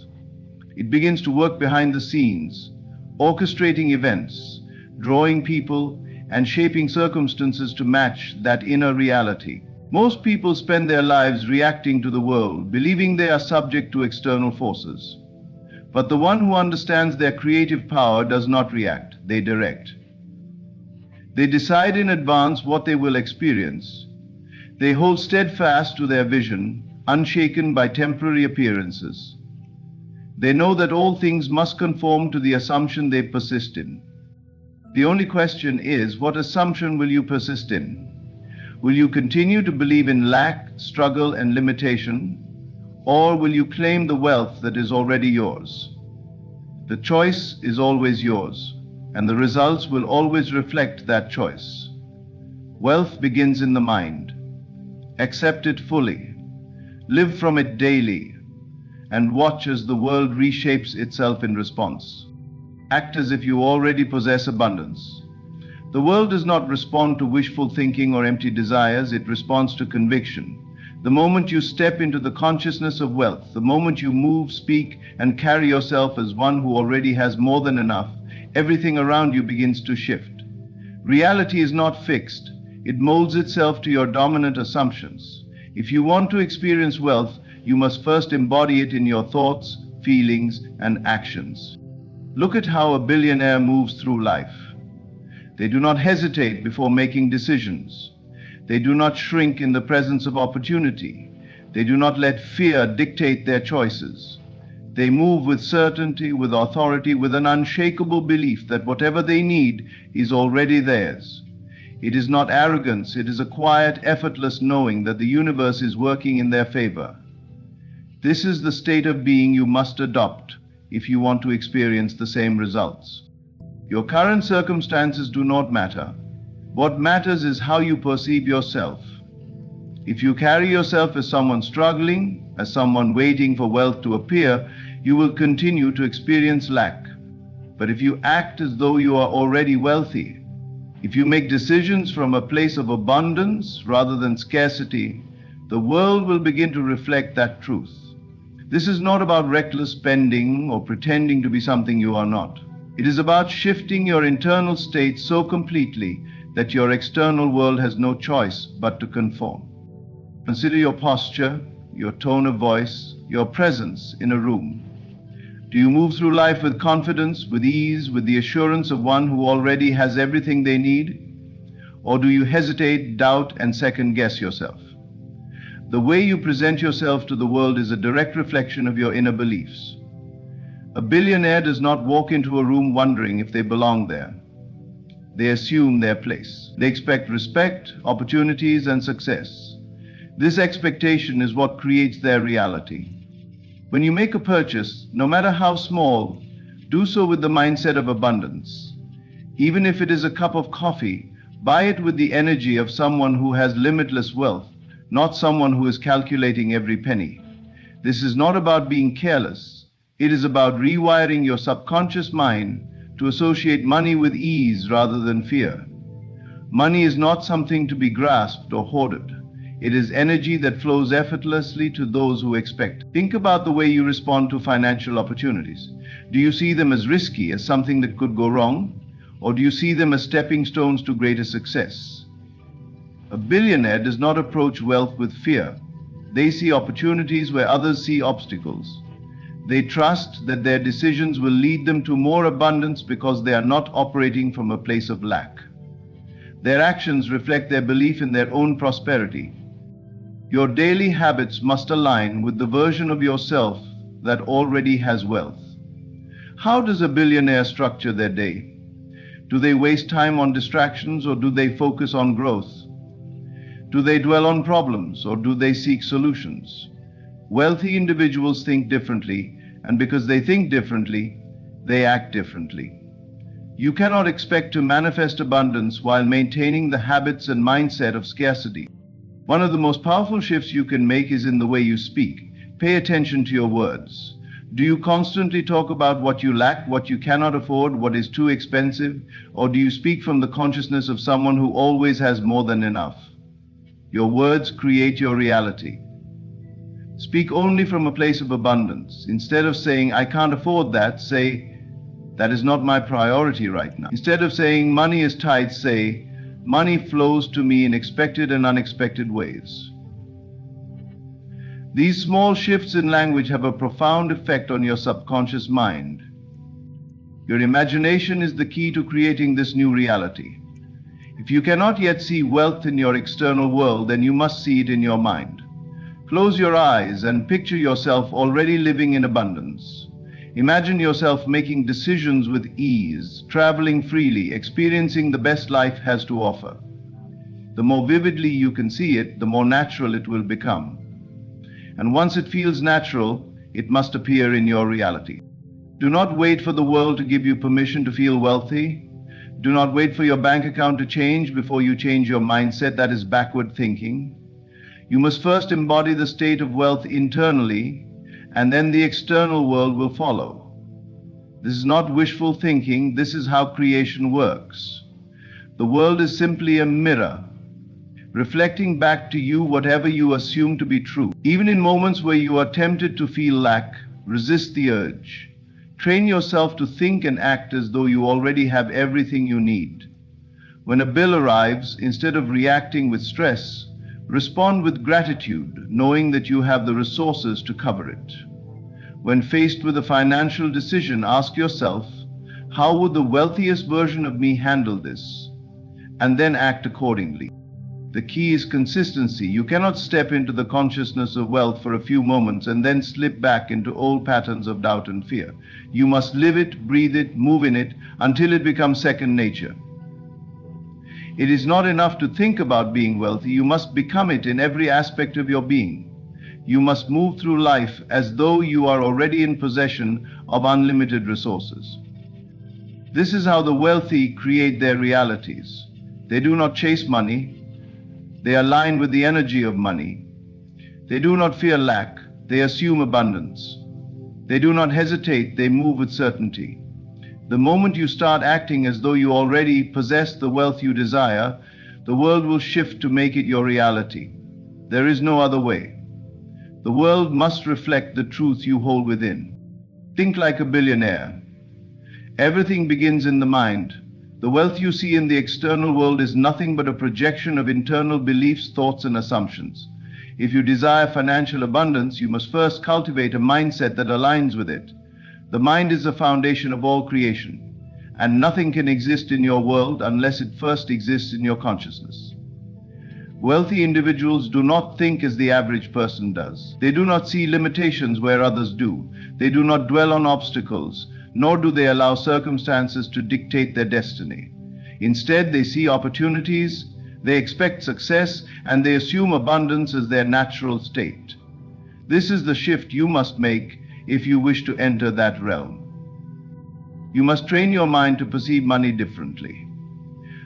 It begins to work behind the scenes, orchestrating events, drawing people, and shaping circumstances to match that inner reality. Most people spend their lives reacting to the world, believing they are subject to external forces. But the one who understands their creative power does not react, they direct. They decide in advance what they will experience. They hold steadfast to their vision, unshaken by temporary appearances. They know that all things must conform to the assumption they persist in. The only question is, what assumption will you persist in? Will you continue to believe in lack, struggle, and limitation? Or will you claim the wealth that is already yours? The choice is always yours, and the results will always reflect that choice. Wealth begins in the mind. Accept it fully. Live from it daily, and watch as the world reshapes itself in response. Act as if you already possess abundance. The world does not respond to wishful thinking or empty desires, it responds to conviction. The moment you step into the consciousness of wealth, the moment you move, speak, and carry yourself as one who already has more than enough, everything around you begins to shift. Reality is not fixed. It molds itself to your dominant assumptions. If you want to experience wealth, you must first embody it in your thoughts, feelings, and actions. Look at how a billionaire moves through life. They do not hesitate before making decisions. They do not shrink in the presence of opportunity. They do not let fear dictate their choices. They move with certainty, with authority, with an unshakable belief that whatever they need is already theirs. It is not arrogance, it is a quiet, effortless knowing that the universe is working in their favor. This is the state of being you must adopt if you want to experience the same results. Your current circumstances do not matter. What matters is how you perceive yourself. If you carry yourself as someone struggling, as someone waiting for wealth to appear, you will continue to experience lack. But if you act as though you are already wealthy, if you make decisions from a place of abundance rather than scarcity, the world will begin to reflect that truth. This is not about reckless spending or pretending to be something you are not. It is about shifting your internal state so completely that your external world has no choice but to conform. Consider your posture, your tone of voice, your presence in a room. Do you move through life with confidence, with ease, with the assurance of one who already has everything they need? Or do you hesitate, doubt, and second-guess yourself? The way you present yourself to the world is a direct reflection of your inner beliefs. A billionaire does not walk into a room wondering if they belong there. They assume their place. They expect respect, opportunities, and success. This expectation is what creates their reality. When you make a purchase, no matter how small, do so with the mindset of abundance. Even if it is a cup of coffee, buy it with the energy of someone who has limitless wealth, not someone who is calculating every penny. This is not about being careless. It is about rewiring your subconscious mind to associate money with ease rather than fear. Money is not something to be grasped or hoarded. It is energy that flows effortlessly to those who expect. Think about the way you respond to financial opportunities. Do you see them as risky, as something that could go wrong? Or do you see them as stepping stones to greater success? A billionaire does not approach wealth with fear. They see opportunities where others see obstacles. They trust that their decisions will lead them to more abundance because they are not operating from a place of lack. Their actions reflect their belief in their own prosperity. Your daily habits must align with the version of yourself that already has wealth. How does a billionaire structure their day? Do they waste time on distractions or do they focus on growth? Do they dwell on problems or do they seek solutions? Wealthy individuals think differently, and because they think differently, they act differently. You cannot expect to manifest abundance while maintaining the habits and mindset of scarcity. One of the most powerful shifts you can make is in the way you speak. Pay attention to your words. Do you constantly talk about what you lack, what you cannot afford, what is too expensive, or do you speak from the consciousness of someone who always has more than enough? Your words create your reality. Speak only from a place of abundance. Instead of saying, I can't afford that, say, that is not my priority right now. Instead of saying, money is tight, say, money flows to me in expected and unexpected ways. These small shifts in language have a profound effect on your subconscious mind. Your imagination is the key to creating this new reality. If you cannot yet see wealth in your external world, then you must see it in your mind. Close your eyes and picture yourself already living in abundance. Imagine yourself making decisions with ease, traveling freely, experiencing the best life has to offer. The more vividly you can see it, the more natural it will become. And once it feels natural, it must appear in your reality. Do not wait for the world to give you permission to feel wealthy. Do not wait for your bank account to change before you change your mindset. That is backward thinking. You must first embody the state of wealth internally, and then the external world will follow. This is not wishful thinking. This is how creation works. The world is simply a mirror, reflecting back to you whatever you assume to be true. Even in moments where you are tempted to feel lack, resist the urge. Train yourself to think and act as though you already have everything you need. When a bill arrives, instead of reacting with stress, respond with gratitude, knowing that you have the resources to cover it. When faced with a financial decision, ask yourself, how would the wealthiest version of me handle this? And then act accordingly. The key is consistency. You cannot step into the consciousness of wealth for a few moments and then slip back into old patterns of doubt and fear. You must live it, breathe it, move in it until it becomes second nature. It is not enough to think about being wealthy. You must become it in every aspect of your being. You must move through life as though you are already in possession of unlimited resources. This is how the wealthy create their realities. They do not chase money. They align with the energy of money. They do not fear lack. They assume abundance. They do not hesitate. They move with certainty. The moment you start acting as though you already possess the wealth you desire, the world will shift to make it your reality. There is no other way. The world must reflect the truth you hold within. Think like a billionaire. Everything begins in the mind. The wealth you see in the external world is nothing but a projection of internal beliefs, thoughts, and assumptions. If you desire financial abundance, you must first cultivate a mindset that aligns with it. The mind is the foundation of all creation, and nothing can exist in your world unless it first exists in your consciousness. Wealthy individuals do not think as the average person does. They do not see limitations where others do. They do not dwell on obstacles, nor do they allow circumstances to dictate their destiny. Instead, they see opportunities, they expect success, and they assume abundance as their natural state. This is the shift you must make if you wish to enter that realm. You must train your mind to perceive money differently.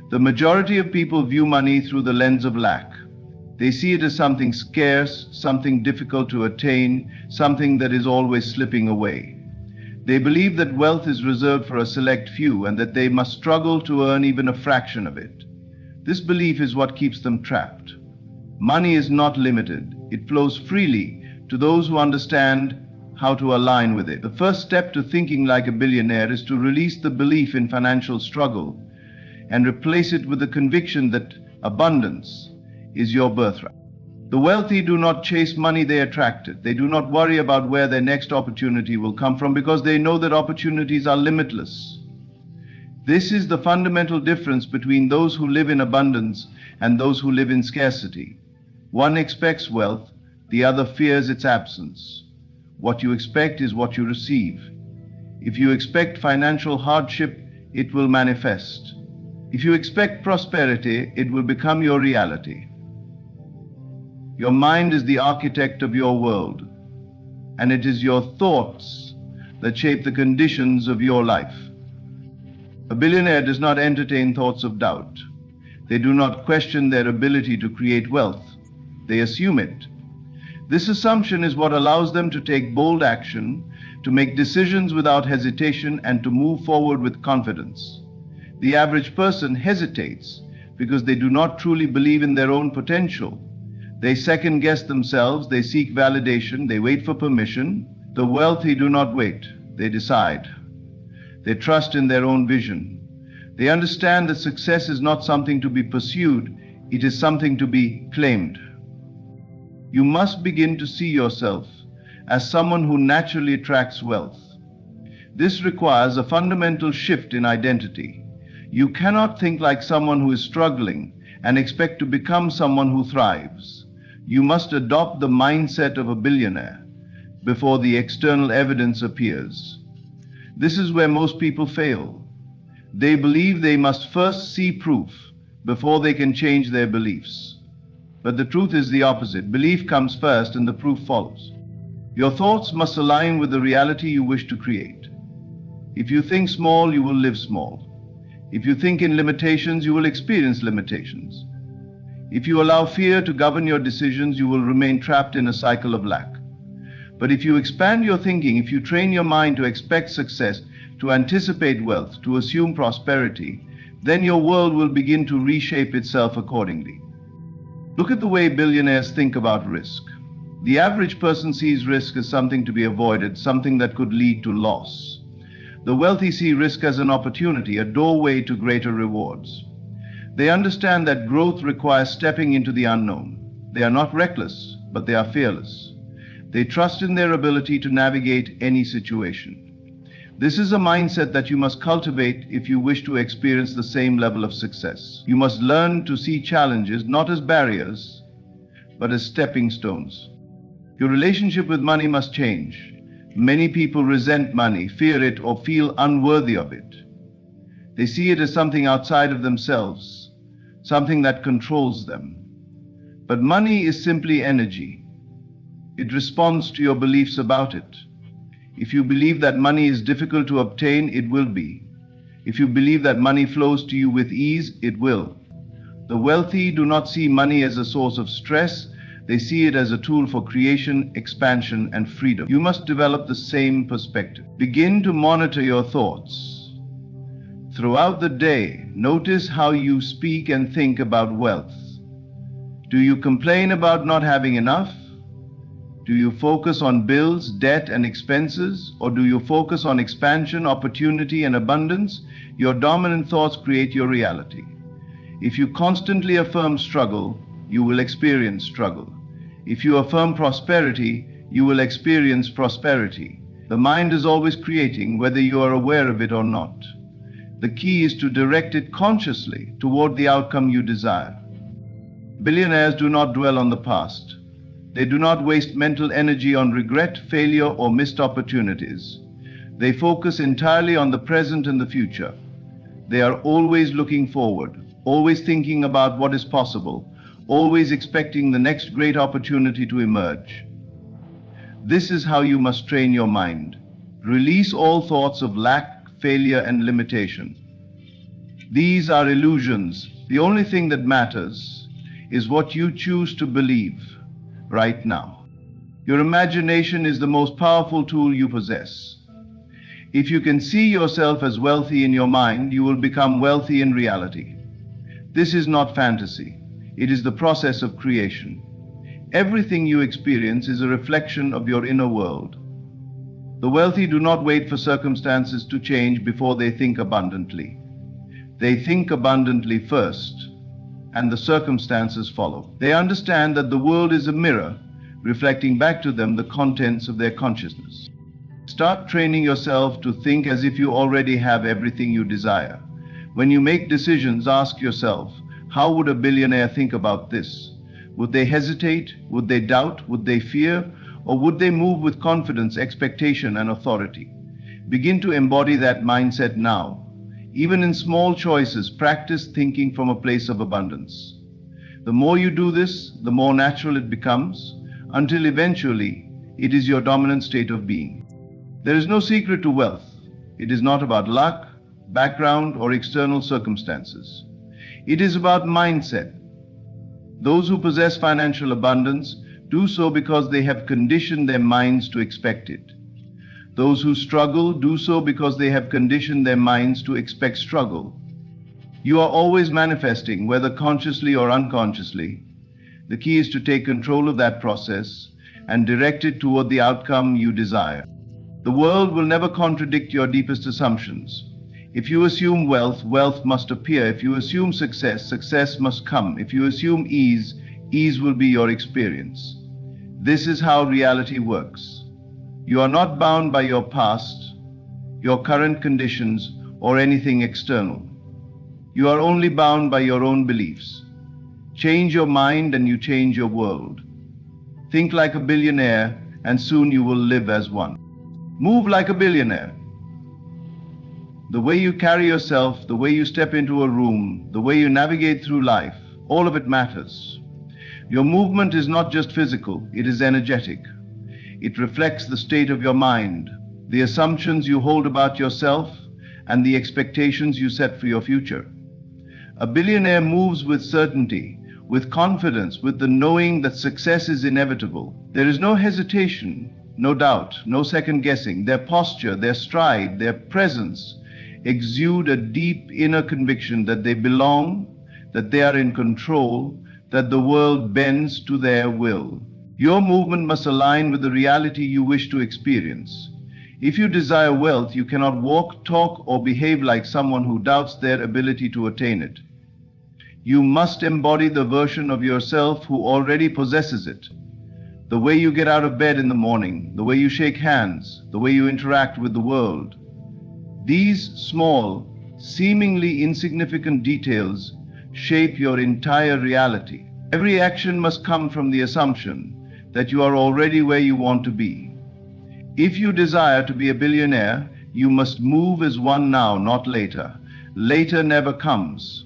The majority of people view money through the lens of lack. They see it as something scarce, something difficult to attain, something that is always slipping away. They believe that wealth is reserved for a select few and that they must struggle to earn even a fraction of it. This belief is what keeps them trapped. Money is not limited. It flows freely to those who understand how to align with it. The first step to thinking like a billionaire is to release the belief in financial struggle and replace it with the conviction that abundance is your birthright. The wealthy do not chase money, they attract it. They do not worry about where their next opportunity will come from because they know that opportunities are limitless. This is the fundamental difference between those who live in abundance and those who live in scarcity. One expects wealth, the other fears its absence. What you expect is what you receive. If you expect financial hardship, it will manifest. If you expect prosperity, it will become your reality. Your mind is the architect of your world, and it is your thoughts that shape the conditions of your life. A billionaire does not entertain thoughts of doubt. They do not question their ability to create wealth. They assume it. This assumption is what allows them to take bold action, to make decisions without hesitation, and to move forward with confidence. The average person hesitates because they do not truly believe in their own potential. They second-guess themselves, they seek validation, they wait for permission. The wealthy do not wait, they decide. They trust in their own vision. They understand that success is not something to be pursued, it is something to be claimed. You must begin to see yourself as someone who naturally attracts wealth. This requires a fundamental shift in identity. You cannot think like someone who is struggling and expect to become someone who thrives. You must adopt the mindset of a billionaire before the external evidence appears. This is where most people fail. They believe they must first see proof before they can change their beliefs. But the truth is the opposite. Belief comes first and the proof follows. Your thoughts must align with the reality you wish to create. If you think small, you will live small. If you think in limitations, you will experience limitations. If you allow fear to govern your decisions, you will remain trapped in a cycle of lack. But if you expand your thinking, if you train your mind to expect success, to anticipate wealth, to assume prosperity, then your world will begin to reshape itself accordingly. Look at the way billionaires think about risk. The average person sees risk as something to be avoided, something that could lead to loss. The wealthy see risk as an opportunity, a doorway to greater rewards. They understand that growth requires stepping into the unknown. They are not reckless, but they are fearless. They trust in their ability to navigate any situation. This is a mindset that you must cultivate if you wish to experience the same level of success. You must learn to see challenges not as barriers, but as stepping stones. Your relationship with money must change. Many people resent money, fear it, or feel unworthy of it. They see it as something outside of themselves, something that controls them. But money is simply energy. It responds to your beliefs about it. If you believe that money is difficult to obtain, it will be. If you believe that money flows to you with ease, it will. The wealthy do not see money as a source of stress. They see it as a tool for creation, expansion, and freedom. You must develop the same perspective. Begin to monitor your thoughts. Throughout the day, notice how you speak and think about wealth. Do you complain about not having enough? Do you focus on bills, debt, and expenses? Or do you focus on expansion, opportunity, and abundance? Your dominant thoughts create your reality. If you constantly affirm struggle, you will experience struggle. If you affirm prosperity, you will experience prosperity. The mind is always creating, whether you are aware of it or not. The key is to direct it consciously toward the outcome you desire. Billionaires do not dwell on the past. They do not waste mental energy on regret, failure, or missed opportunities. They focus entirely on the present and the future. They are always looking forward, always thinking about what is possible, always expecting the next great opportunity to emerge. This is how you must train your mind. Release all thoughts of lack, failure, and limitation. These are illusions. The only thing that matters is what you choose to believe right now. Your imagination is the most powerful tool you possess. If you can see yourself as wealthy in your mind, you will become wealthy in reality. This is not fantasy. It is the process of creation. Everything you experience is a reflection of your inner world. The wealthy do not wait for circumstances to change before they think abundantly. They think abundantly first, and the circumstances follow. They understand that the world is a mirror, reflecting back to them the contents of their consciousness. Start training yourself to think as if you already have everything you desire. When you make decisions, ask yourself, how would a billionaire think about this? Would they hesitate? Would they doubt? Would they fear? Or would they move with confidence, expectation, and authority? Begin to embody that mindset now. Even in small choices, practice thinking from a place of abundance. The more you do this, the more natural it becomes, until eventually it is your dominant state of being. There is no secret to wealth. It is not about luck, background, or external circumstances. It is about mindset. Those who possess financial abundance do so because they have conditioned their minds to expect it. Those who struggle do so because they have conditioned their minds to expect struggle. You are always manifesting, whether consciously or unconsciously. The key is to take control of that process and direct it toward the outcome you desire. The world will never contradict your deepest assumptions. If you assume wealth, wealth must appear. If you assume success, success must come. If you assume ease, ease will be your experience. This is how reality works. You are not bound by your past, your current conditions, or anything external. You are only bound by your own beliefs. Change your mind and you change your world. Think like a billionaire and soon you will live as one. Move like a billionaire. The way you carry yourself, the way you step into a room, the way you navigate through life, all of it matters. Your movement is not just physical, it is energetic. It reflects the state of your mind, the assumptions you hold about yourself, and the expectations you set for your future. A billionaire moves with certainty, with confidence, with the knowing that success is inevitable. There is no hesitation, no doubt, no second guessing. Their posture, their stride, their presence exude a deep inner conviction that they belong, that they are in control, that the world bends to their will. Your movement must align with the reality you wish to experience. If you desire wealth, you cannot walk, talk, or behave like someone who doubts their ability to attain it. You must embody the version of yourself who already possesses it. The way you get out of bed in the morning, the way you shake hands, the way you interact with the world. These small, seemingly insignificant details shape your entire reality. Every action must come from the assumption that you are already where you want to be. If you desire to be a billionaire, you must move as one now, not later. Later never comes,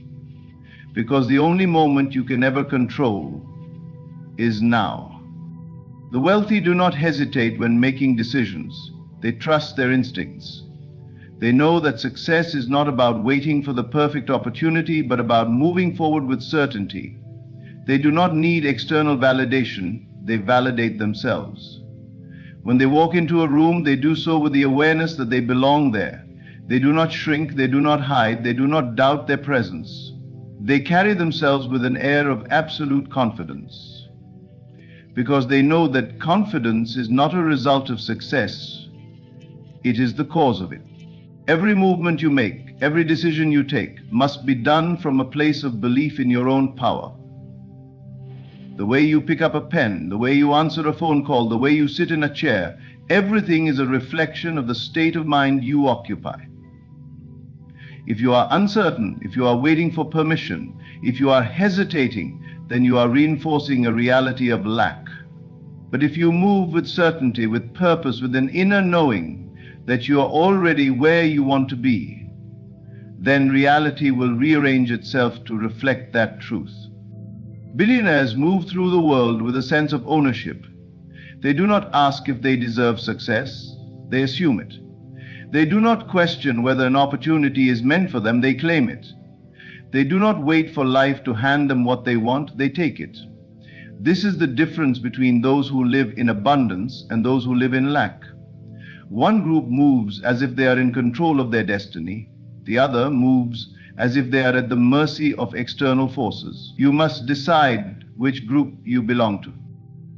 because the only moment you can ever control is now. The wealthy do not hesitate when making decisions. They trust their instincts. They know that success is not about waiting for the perfect opportunity, but about moving forward with certainty. They do not need external validation. They validate themselves. When they walk into a room, they do so with the awareness that they belong there. They do not shrink, they do not hide, they do not doubt their presence. They carry themselves with an air of absolute confidence, because they know that confidence is not a result of success, it is the cause of it. Every movement you make, every decision you take, must be done from a place of belief in your own power. The way you pick up a pen, the way you answer a phone call, the way you sit in a chair, everything is a reflection of the state of mind you occupy. If you are uncertain, if you are waiting for permission, if you are hesitating, then you are reinforcing a reality of lack. But if you move with certainty, with purpose, with an inner knowing that you are already where you want to be, then reality will rearrange itself to reflect that truth. Billionaires move through the world with a sense of ownership. They do not ask if they deserve success, they assume it. They do not question whether an opportunity is meant for them, they claim it. They do not wait for life to hand them what they want, they take it. This is the difference between those who live in abundance and those who live in lack. One group moves as if they are in control of their destiny. The other moves as if they are at the mercy of external forces. You must decide which group you belong to.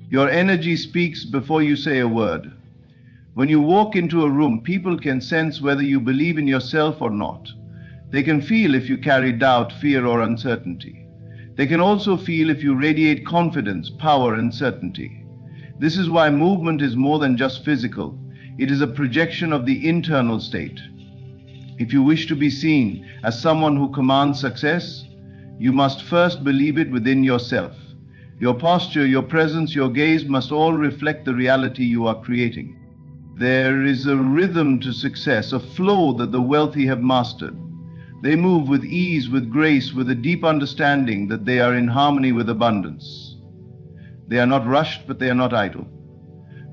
Your energy speaks before you say a word. When you walk into a room, people can sense whether you believe in yourself or not. They can feel if you carry doubt, fear, or uncertainty. They can also feel if you radiate confidence, power, and certainty. This is why movement is more than just physical. It is a projection of the internal state. If you wish to be seen as someone who commands success, you must first believe it within yourself. Your posture, your presence, your gaze must all reflect the reality you are creating. There is a rhythm to success, a flow that the wealthy have mastered. They move with ease, with grace, with a deep understanding that they are in harmony with abundance. They are not rushed, but they are not idle.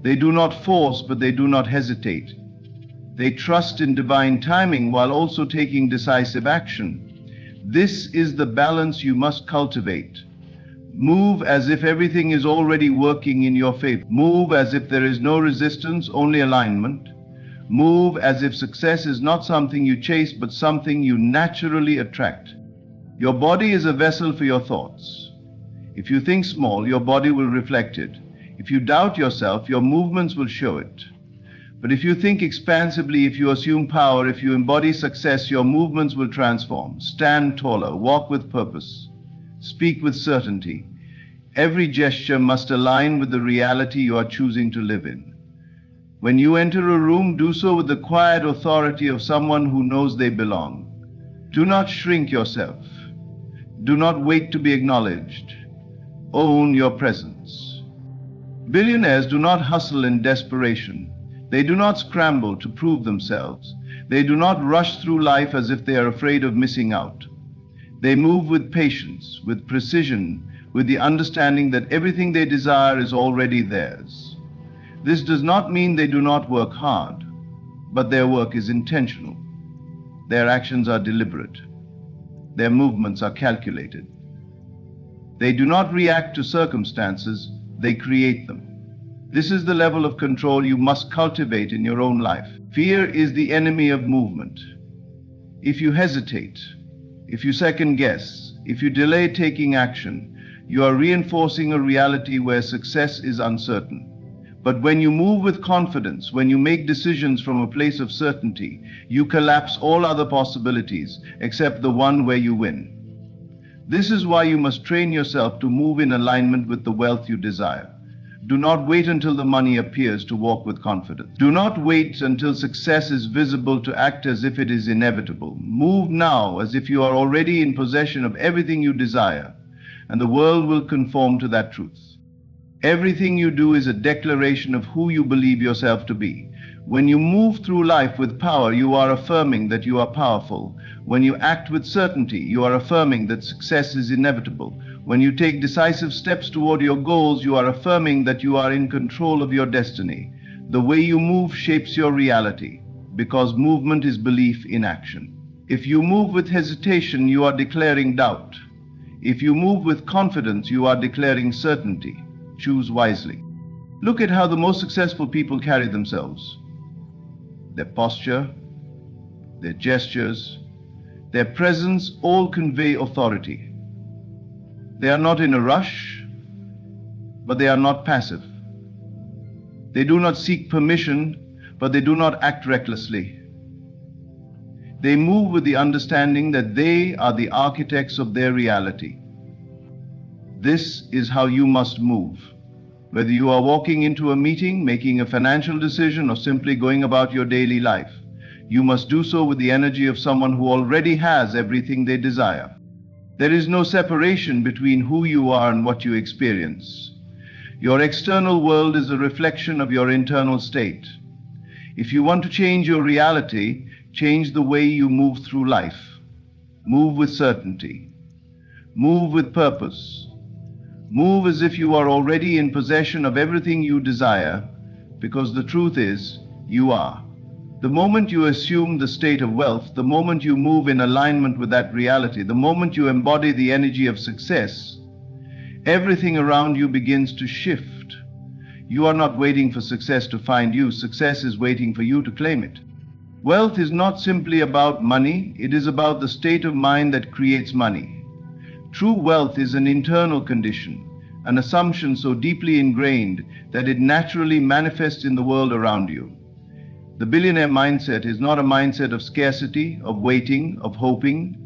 They do not force, but they do not hesitate. They trust in divine timing while also taking decisive action. This is the balance you must cultivate. Move as if everything is already working in your favor. Move as if there is no resistance, only alignment. Move as if success is not something you chase, but something you naturally attract. Your body is a vessel for your thoughts. If you think small, your body will reflect it. If you doubt yourself, your movements will show it. But if you think expansively, if you assume power, if you embody success, your movements will transform. Stand taller, walk with purpose, speak with certainty. Every gesture must align with the reality you are choosing to live in. When you enter a room, do so with the quiet authority of someone who knows they belong. Do not shrink yourself. Do not wait to be acknowledged. Own your presence. Billionaires do not hustle in desperation. They do not scramble to prove themselves. They do not rush through life as if they are afraid of missing out. They move with patience, with precision, with the understanding that everything they desire is already theirs. This does not mean they do not work hard, but their work is intentional. Their actions are deliberate. Their movements are calculated. They do not react to circumstances, they create them. This is the level of control you must cultivate in your own life. Fear is the enemy of movement. If you hesitate, if you second guess, if you delay taking action, you are reinforcing a reality where success is uncertain. But when you move with confidence, when you make decisions from a place of certainty, you collapse all other possibilities except the one where you win. This is why you must train yourself to move in alignment with the wealth you desire. Do not wait until the money appears to walk with confidence. Do not wait until success is visible to act as if it is inevitable. Move now as if you are already in possession of everything you desire, and the world will conform to that truth. Everything you do is a declaration of who you believe yourself to be. When you move through life with power, you are affirming that you are powerful. When you act with certainty, you are affirming that success is inevitable. When you take decisive steps toward your goals, you are affirming that you are in control of your destiny. The way you move shapes your reality, because movement is belief in action. If you move with hesitation, you are declaring doubt. If you move with confidence, you are declaring certainty. Choose wisely. Look at how the most successful people carry themselves. Their posture, their gestures, their presence all convey authority. They are not in a rush, but they are not passive. They do not seek permission, but they do not act recklessly. They move with the understanding that they are the architects of their reality. This is how you must move. Whether you are walking into a meeting, making a financial decision, or simply going about your daily life, you must do so with the energy of someone who already has everything they desire. There is no separation between who you are and what you experience. Your external world is a reflection of your internal state. If you want to change your reality, change the way you move through life. Move with certainty. Move with purpose. Move as if you are already in possession of everything you desire, because the truth is, you are. The moment you assume the state of wealth, the moment you move in alignment with that reality, the moment you embody the energy of success, everything around you begins to shift. You are not waiting for success to find you. Success is waiting for you to claim it. Wealth is not simply about money, it is about the state of mind that creates money. True wealth is an internal condition, an assumption so deeply ingrained that it naturally manifests in the world around you. The billionaire mindset is not a mindset of scarcity, of waiting, of hoping.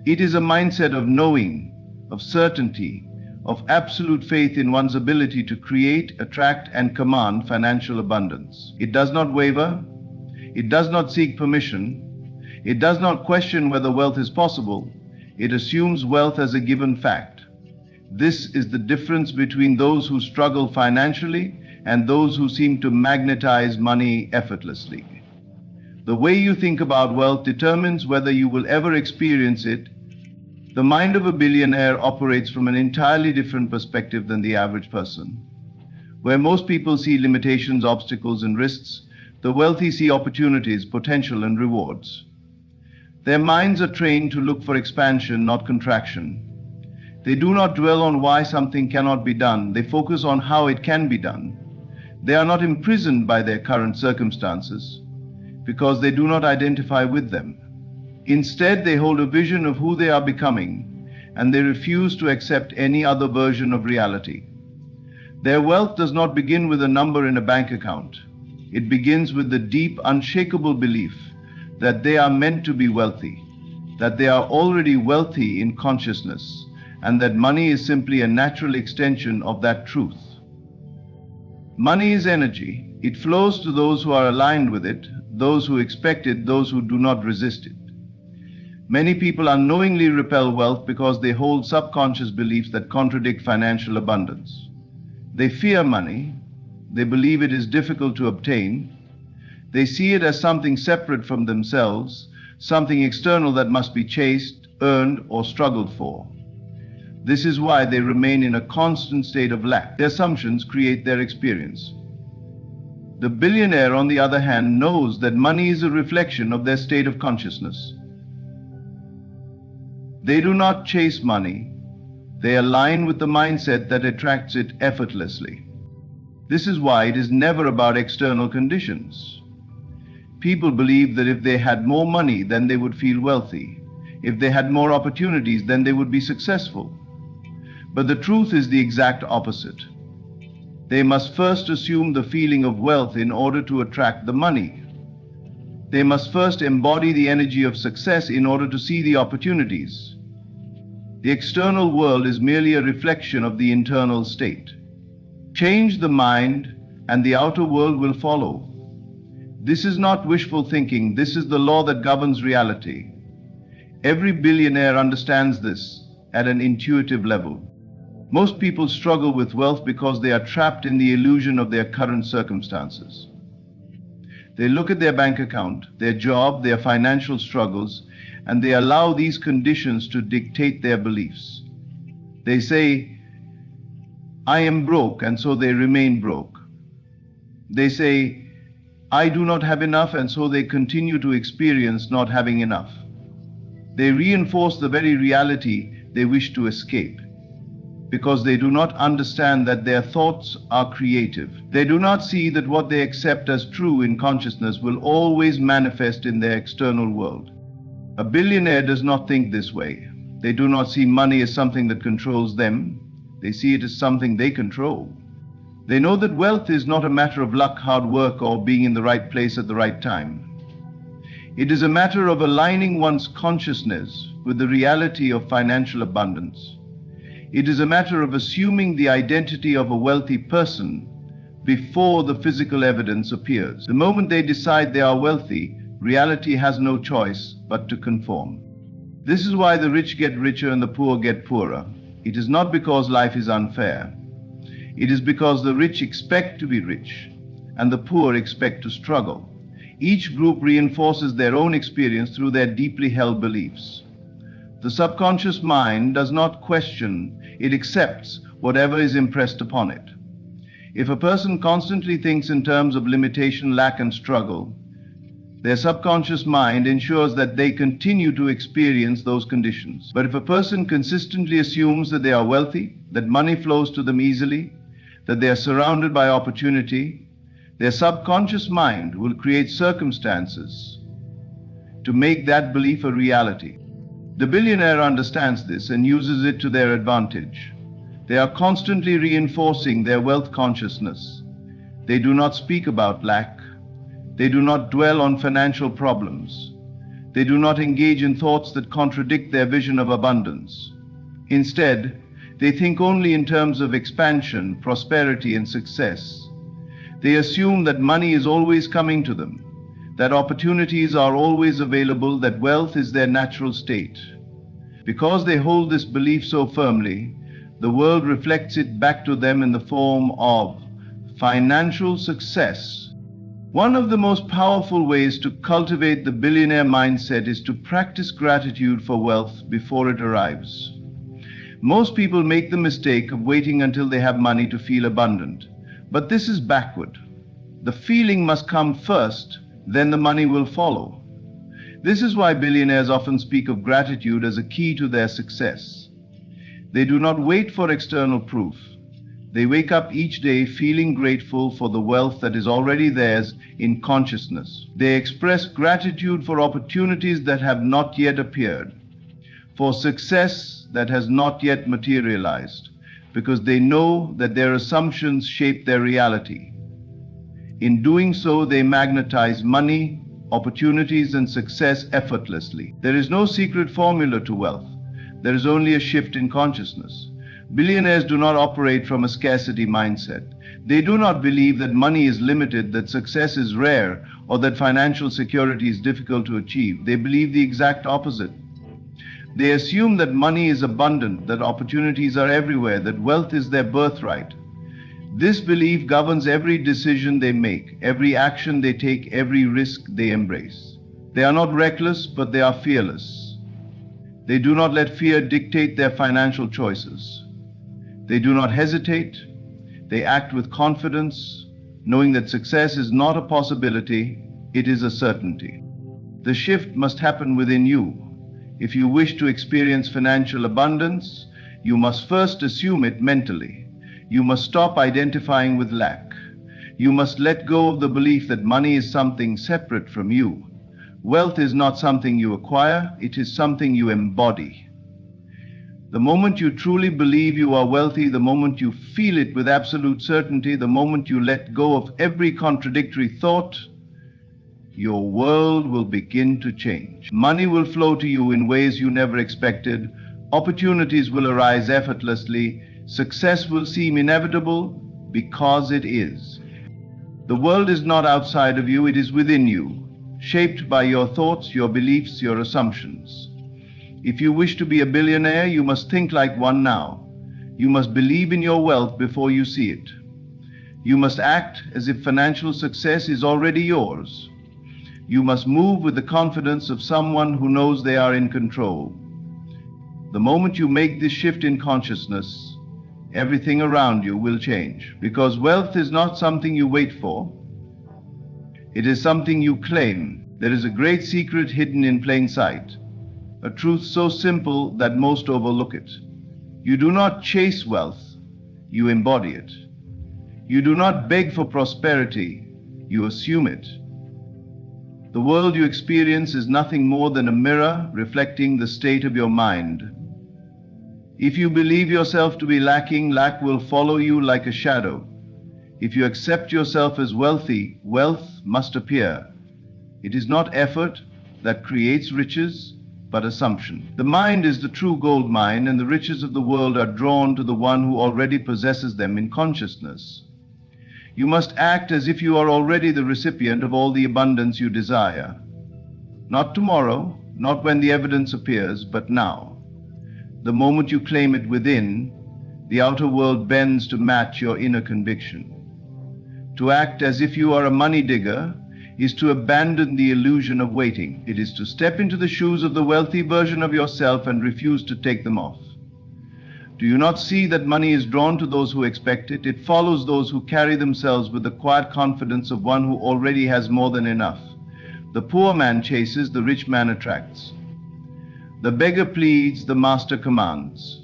It is a mindset of knowing, of certainty, of absolute faith in one's ability to create, attract, and command financial abundance. It does not waver. It does not seek permission. It does not question whether wealth is possible. It assumes wealth as a given fact. This is the difference between those who struggle financially and those who seem to magnetize money effortlessly. The way you think about wealth determines whether you will ever experience it. The mind of a billionaire operates from an entirely different perspective than the average person. Where most people see limitations, obstacles, and risks, the wealthy see opportunities, potential, and rewards. Their minds are trained to look for expansion, not contraction. They do not dwell on why something cannot be done. They focus on how it can be done. They are not imprisoned by their current circumstances because they do not identify with them. Instead, they hold a vision of who they are becoming, and they refuse to accept any other version of reality. Their wealth does not begin with a number in a bank account. It begins with the deep, unshakable belief that they are meant to be wealthy, that they are already wealthy in consciousness, and that money is simply a natural extension of that truth. Money is energy. It flows to those who are aligned with it, those who expect it, those who do not resist it. Many people unknowingly repel wealth because they hold subconscious beliefs that contradict financial abundance. They fear money. They believe it is difficult to obtain. They see it as something separate from themselves, something external that must be chased, earned, or struggled for. This is why they remain in a constant state of lack. Their assumptions create their experience. The billionaire, on the other hand, knows that money is a reflection of their state of consciousness. They do not chase money. They align with the mindset that attracts it effortlessly. This is why it is never about external conditions. People believe that if they had more money, then they would feel wealthy. If they had more opportunities, then they would be successful. But the truth is the exact opposite. They must first assume the feeling of wealth in order to attract the money. They must first embody the energy of success in order to see the opportunities. The external world is merely a reflection of the internal state. Change the mind, and the outer world will follow. This is not wishful thinking. This is the law that governs reality. Every billionaire understands this at an intuitive level. Most people struggle with wealth because they are trapped in the illusion of their current circumstances. They look at their bank account, their job, their financial struggles, and they allow these conditions to dictate their beliefs. They say, "I am broke," and so they remain broke. They say, "I do not have enough," and so they continue to experience not having enough. They reinforce the very reality they wish to escape, because they do not understand that their thoughts are creative. They do not see that what they accept as true in consciousness will always manifest in their external world. A billionaire does not think this way. They do not see money as something that controls them. They see it as something they control. They know that wealth is not a matter of luck, hard work, or being in the right place at the right time. It is a matter of aligning one's consciousness with the reality of financial abundance. It is a matter of assuming the identity of a wealthy person before the physical evidence appears. The moment they decide they are wealthy, reality has no choice but to conform. This is why the rich get richer and the poor get poorer. It is not because life is unfair. It is because the rich expect to be rich and the poor expect to struggle. Each group reinforces their own experience through their deeply held beliefs. The subconscious mind does not question, it accepts whatever is impressed upon it. If a person constantly thinks in terms of limitation, lack, and struggle, their subconscious mind ensures that they continue to experience those conditions. But if a person consistently assumes that they are wealthy, that money flows to them easily, that they are surrounded by opportunity, their subconscious mind will create circumstances to make that belief a reality. The billionaire understands this and uses it to their advantage. They are constantly reinforcing their wealth consciousness. They do not speak about lack. They do not dwell on financial problems. They do not engage in thoughts that contradict their vision of abundance. Instead, they think only in terms of expansion, prosperity, and success. They assume that money is always coming to them, that opportunities are always available, that wealth is their natural state. Because they hold this belief so firmly, the world reflects it back to them in the form of financial success. One of the most powerful ways to cultivate the billionaire mindset is to practice gratitude for wealth before it arrives. Most people make the mistake of waiting until they have money to feel abundant, but this is backward. The feeling must come first, then the money will follow. This is why billionaires often speak of gratitude as a key to their success. They do not wait for external proof. They wake up each day feeling grateful for the wealth that is already theirs in consciousness. They express gratitude for opportunities that have not yet appeared, for success that has not yet materialized, because they know that their assumptions shape their reality. In doing so, they magnetize money, opportunities, and success effortlessly. There is no secret formula to wealth. There is only a shift in consciousness. Billionaires do not operate from a scarcity mindset. They do not believe that money is limited, that success is rare, or that financial security is difficult to achieve. They believe the exact opposite. They assume that money is abundant, that opportunities are everywhere, that wealth is their birthright. This belief governs every decision they make, every action they take, every risk they embrace. They are not reckless, but they are fearless. They do not let fear dictate their financial choices. They do not hesitate. They act with confidence, knowing that success is not a possibility, it is a certainty. The shift must happen within you. If you wish to experience financial abundance, you must first assume it mentally. You must stop identifying with lack. You must let go of the belief that money is something separate from you. Wealth is not something you acquire, it is something you embody. The moment you truly believe you are wealthy, the moment you feel it with absolute certainty, the moment you let go of every contradictory thought, your world will begin to change. Money will flow to you in ways you never expected. Opportunities will arise effortlessly. Success will seem inevitable because it is. The world is not outside of you, it is within you, shaped by your thoughts, your beliefs, your assumptions. If you wish to be a billionaire, you must think like one now. You must believe in your wealth before you see it. You must act as if financial success is already yours. You must move with the confidence of someone who knows they are in control. The moment you make this shift in consciousness, everything around you will change. Because wealth is not something you wait for. It is something you claim. There is a great secret hidden in plain sight. A truth so simple that most overlook it. You do not chase wealth, you embody it. You do not beg for prosperity, you assume it. The world you experience is nothing more than a mirror reflecting the state of your mind. If you believe yourself to be lacking, lack will follow you like a shadow. If you accept yourself as wealthy, wealth must appear. It is not effort that creates riches, but assumption. The mind is the true gold mine, and the riches of the world are drawn to the one who already possesses them in consciousness. You must act as if you are already the recipient of all the abundance you desire. Not tomorrow, not when the evidence appears, but now. The moment you claim it within, the outer world bends to match your inner conviction. To act as if you are a money digger is to abandon the illusion of waiting. It is to step into the shoes of the wealthy version of yourself and refuse to take them off. Do you not see that money is drawn to those who expect it? It follows those who carry themselves with the quiet confidence of one who already has more than enough. The poor man chases, the rich man attracts. The beggar pleads, the master commands.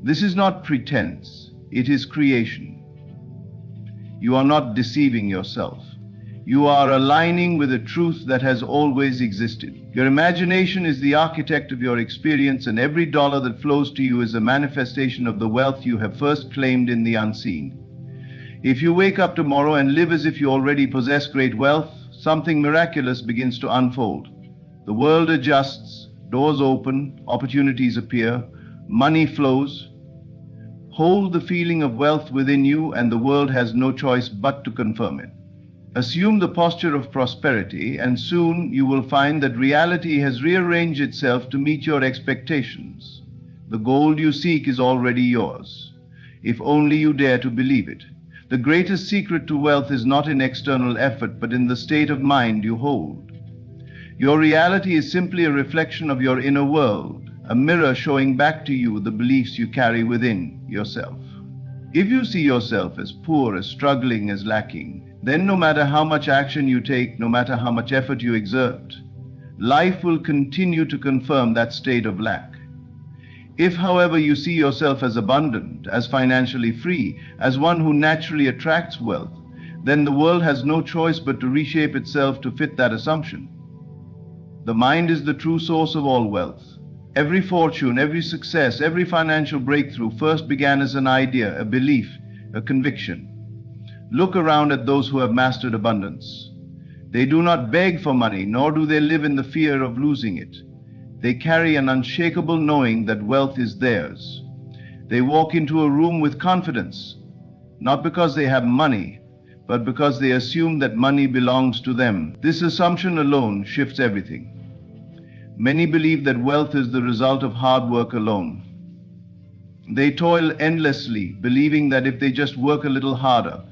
This is not pretense, it is creation. You are not deceiving yourself. You are aligning with a truth that has always existed. Your imagination is the architect of your experience, and every dollar that flows to you is a manifestation of the wealth you have first claimed in the unseen. If you wake up tomorrow and live as if you already possess great wealth, something miraculous begins to unfold. The world adjusts, doors open, opportunities appear, money flows. Hold the feeling of wealth within you, and the world has no choice but to confirm it. Assume the posture of prosperity, and soon you will find that reality has rearranged itself to meet your expectations. The gold you seek is already yours, if only you dare to believe it. The greatest secret to wealth is not in external effort, but in the state of mind you hold. Your reality is simply a reflection of your inner world, a mirror showing back to you the beliefs you carry within yourself. If you see yourself as poor, as struggling, as lacking, then no matter how much action you take, no matter how much effort you exert, life will continue to confirm that state of lack. If, however, you see yourself as abundant, as financially free, as one who naturally attracts wealth, then the world has no choice but to reshape itself to fit that assumption. The mind is the true source of all wealth. Every fortune, every success, every financial breakthrough first began as an idea, a belief, a conviction. Look around at those who have mastered abundance. They do not beg for money, nor do they live in the fear of losing it. They carry an unshakable knowing that wealth is theirs. They walk into a room with confidence, not because they have money, but because they assume that money belongs to them. This assumption alone shifts everything. Many believe that wealth is the result of hard work alone. They toil endlessly, believing that if they just work a little harder,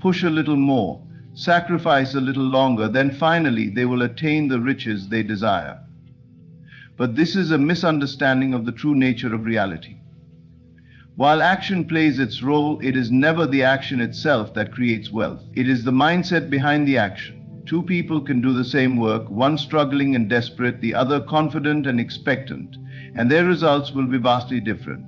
push a little more, sacrifice a little longer, then finally they will attain the riches they desire. But this is a misunderstanding of the true nature of reality. While action plays its role, it is never the action itself that creates wealth. It is the mindset behind the action. Two people can do the same work, one struggling and desperate, the other confident and expectant, and their results will be vastly different.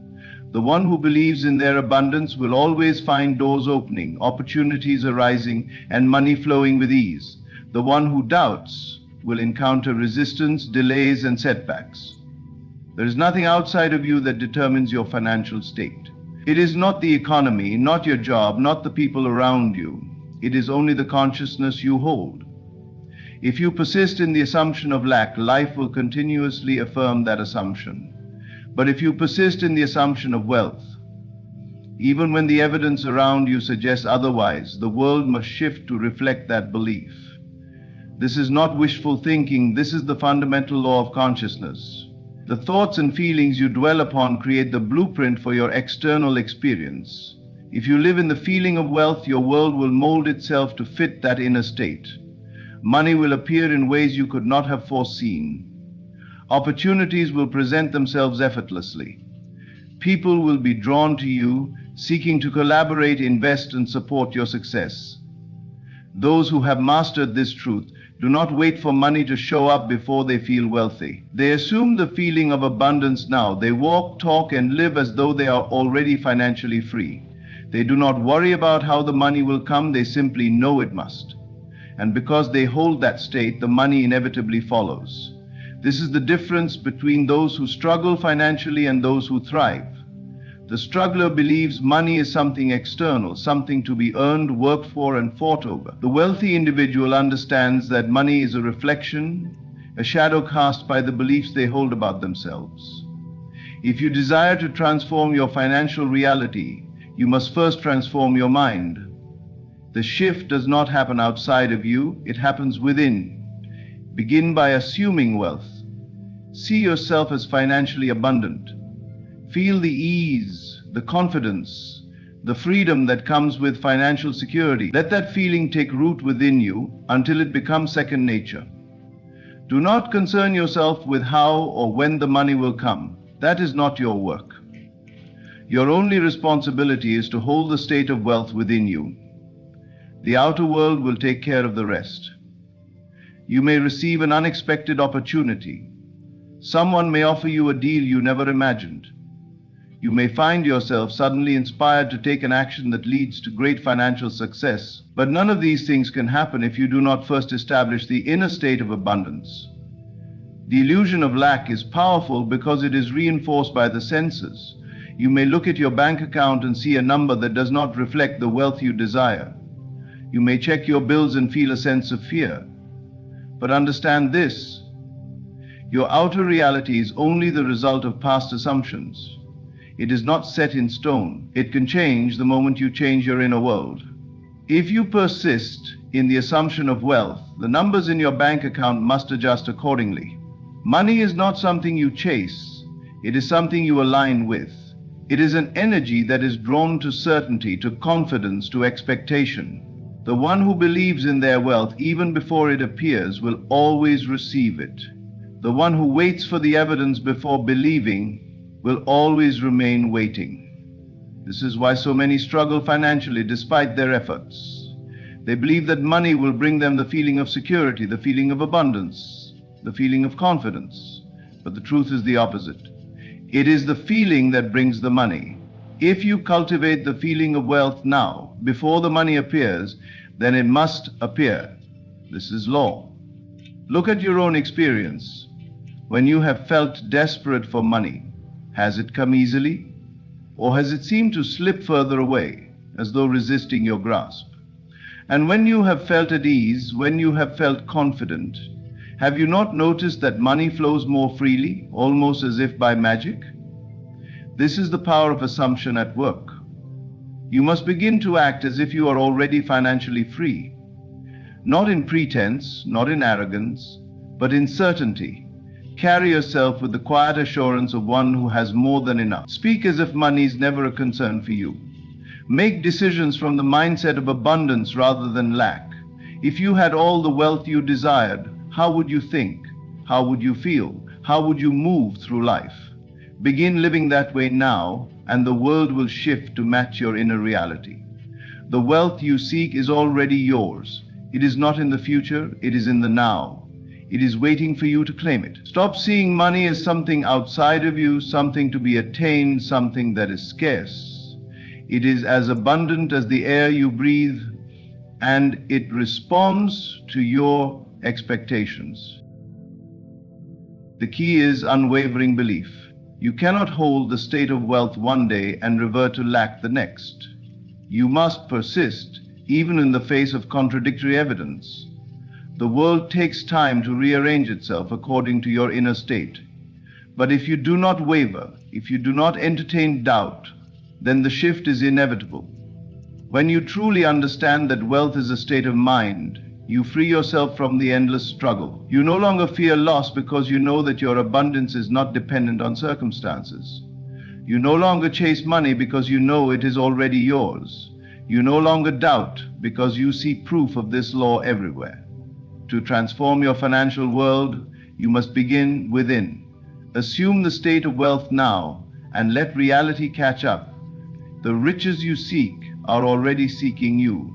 The one who believes in their abundance will always find doors opening, opportunities arising, and money flowing with ease. The one who doubts will encounter resistance, delays, and setbacks. There is nothing outside of you that determines your financial state. It is not the economy, not your job, not the people around you. It is only the consciousness you hold. If you persist in the assumption of lack, life will continuously affirm that assumption. But if you persist in the assumption of wealth, even when the evidence around you suggests otherwise, the world must shift to reflect that belief. This is not wishful thinking, this is the fundamental law of consciousness. The thoughts and feelings you dwell upon create the blueprint for your external experience. If you live in the feeling of wealth, your world will mold itself to fit that inner state. Money will appear in ways you could not have foreseen. Opportunities will present themselves effortlessly. People will be drawn to you, seeking to collaborate, invest, and support your success. Those who have mastered this truth do not wait for money to show up before they feel wealthy. They assume the feeling of abundance now. They walk, talk, and live as though they are already financially free. They do not worry about how the money will come, they simply know it must. And because they hold that state, the money inevitably follows. This is the difference between those who struggle financially and those who thrive. The struggler believes money is something external, something to be earned, worked for, and fought over. The wealthy individual understands that money is a reflection, a shadow cast by the beliefs they hold about themselves. If you desire to transform your financial reality, you must first transform your mind. The shift does not happen outside of you, it happens within. Begin by assuming wealth. See yourself as financially abundant. Feel the ease, the confidence, the freedom that comes with financial security. Let that feeling take root within you until it becomes second nature. Do not concern yourself with how or when the money will come. That is not your work. Your only responsibility is to hold the state of wealth within you. The outer world will take care of the rest. You may receive an unexpected opportunity. Someone may offer you a deal you never imagined. You may find yourself suddenly inspired to take an action that leads to great financial success. But none of these things can happen if you do not first establish the inner state of abundance. The illusion of lack is powerful because it is reinforced by the senses. You may look at your bank account and see a number that does not reflect the wealth you desire. You may check your bills and feel a sense of fear. But understand this: your outer reality is only the result of past assumptions. It is not set in stone. It can change the moment you change your inner world. If you persist in the assumption of wealth, the numbers in your bank account must adjust accordingly. Money is not something you chase. It is something you align with. It is an energy that is drawn to certainty, to confidence, to expectation. The one who believes in their wealth even before it appears will always receive it. The one who waits for the evidence before believing will always remain waiting. This is why so many struggle financially despite their efforts. They believe that money will bring them the feeling of security, the feeling of abundance, the feeling of confidence. But the truth is the opposite. It is the feeling that brings the money. If you cultivate the feeling of wealth now, before the money appears, then it must appear. This is law. Look at your own experience. When you have felt desperate for money, has it come easily? Or has it seemed to slip further away, as though resisting your grasp? And when you have felt at ease, when you have felt confident, have you not noticed that money flows more freely, almost as if by magic? This is the power of assumption at work. You must begin to act as if you are already financially free. Not in pretense, not in arrogance, but in certainty. Carry yourself with the quiet assurance of one who has more than enough. Speak as if money is never a concern for you. Make decisions from the mindset of abundance rather than lack. If you had all the wealth you desired, how would you think? How would you feel? How would you move through life? Begin living that way now, and the world will shift to match your inner reality. The wealth you seek is already yours. It is not in the future, it is in the now. It is waiting for you to claim it. Stop seeing money as something outside of you, something to be attained, something that is scarce. It is as abundant as the air you breathe, and it responds to your expectations. The key is unwavering belief. You cannot hold the state of wealth one day and revert to lack the next. You must persist, even in the face of contradictory evidence. The world takes time to rearrange itself according to your inner state. But if you do not waver, if you do not entertain doubt, then the shift is inevitable. When you truly understand that wealth is a state of mind, you free yourself from the endless struggle. You no longer fear loss because you know that your abundance is not dependent on circumstances. You no longer chase money because you know it is already yours. You no longer doubt because you see proof of this law everywhere. To transform your financial world, you must begin within. Assume the state of wealth now and let reality catch up. The riches you seek are already seeking you.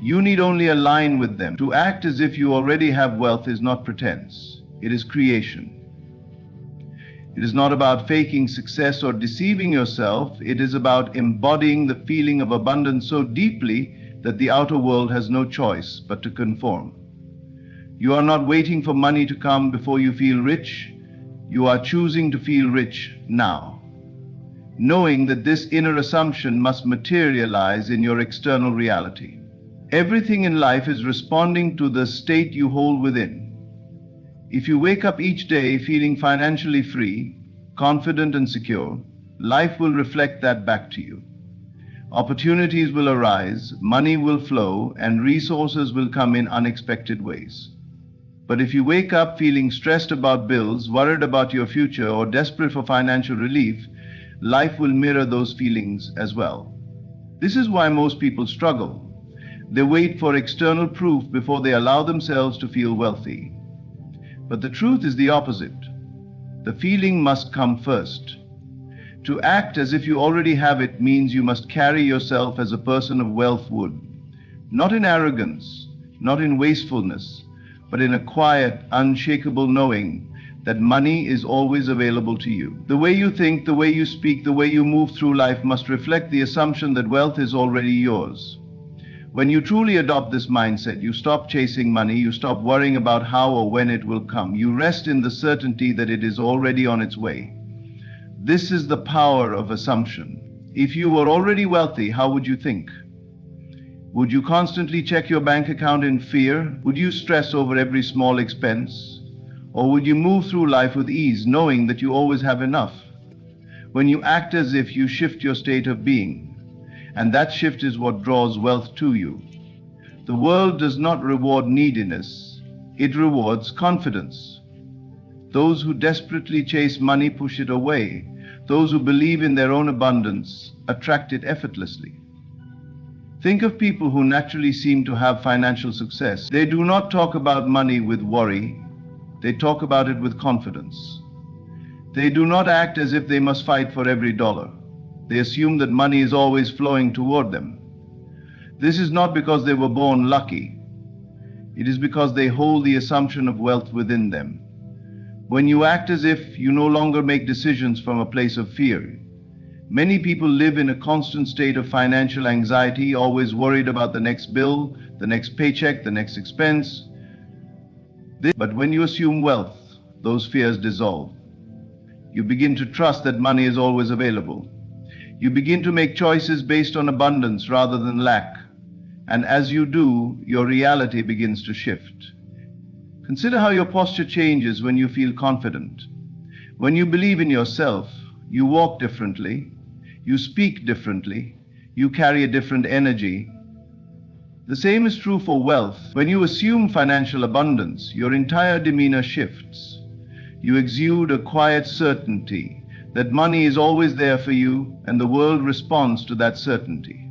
You need only align with them. To act as if you already have wealth is not pretense. It is creation. It is not about faking success or deceiving yourself. It is about embodying the feeling of abundance so deeply that the outer world has no choice but to conform. You are not waiting for money to come before you feel rich. You are choosing to feel rich now, knowing that this inner assumption must materialize in your external reality. Everything in life is responding to the state you hold within. If you wake up each day feeling financially free, confident and secure, life will reflect that back to you. Opportunities will arise, money will flow, and resources will come in unexpected ways. But if you wake up feeling stressed about bills, worried about your future, or desperate for financial relief, life will mirror those feelings as well. This is why most people struggle. They wait for external proof before they allow themselves to feel wealthy. But the truth is the opposite. The feeling must come first. To act as if you already have it means you must carry yourself as a person of wealth would, not in arrogance, not in wastefulness, but in a quiet, unshakable knowing that money is always available to you. The way you think, the way you speak, the way you move through life must reflect the assumption that wealth is already yours. When you truly adopt this mindset, you stop chasing money, you stop worrying about how or when it will come. You rest in the certainty that it is already on its way. This is the power of assumption. If you were already wealthy, how would you think? Would you constantly check your bank account in fear? Would you stress over every small expense? Or would you move through life with ease, knowing that you always have enough? When you act as if, you shift your state of being. And that shift is what draws wealth to you. The world does not reward neediness, it rewards confidence. Those who desperately chase money push it away. Those who believe in their own abundance attract it effortlessly. Think of people who naturally seem to have financial success. They do not talk about money with worry, they talk about it with confidence. They do not act as if they must fight for every dollar. They assume that money is always flowing toward them. This is not because they were born lucky. It is because they hold the assumption of wealth within them. When you act as if, you no longer make decisions from a place of fear. Many people live in a constant state of financial anxiety, always worried about the next bill, the next paycheck, the next expense. But when you assume wealth, those fears dissolve. You begin to trust that money is always available. You begin to make choices based on abundance rather than lack. And as you do, your reality begins to shift. Consider how your posture changes when you feel confident. When you believe in yourself, you walk differently, you speak differently, you carry a different energy. The same is true for wealth. When you assume financial abundance, your entire demeanor shifts. You exude a quiet certainty that money is always there for you, and the world responds to that certainty.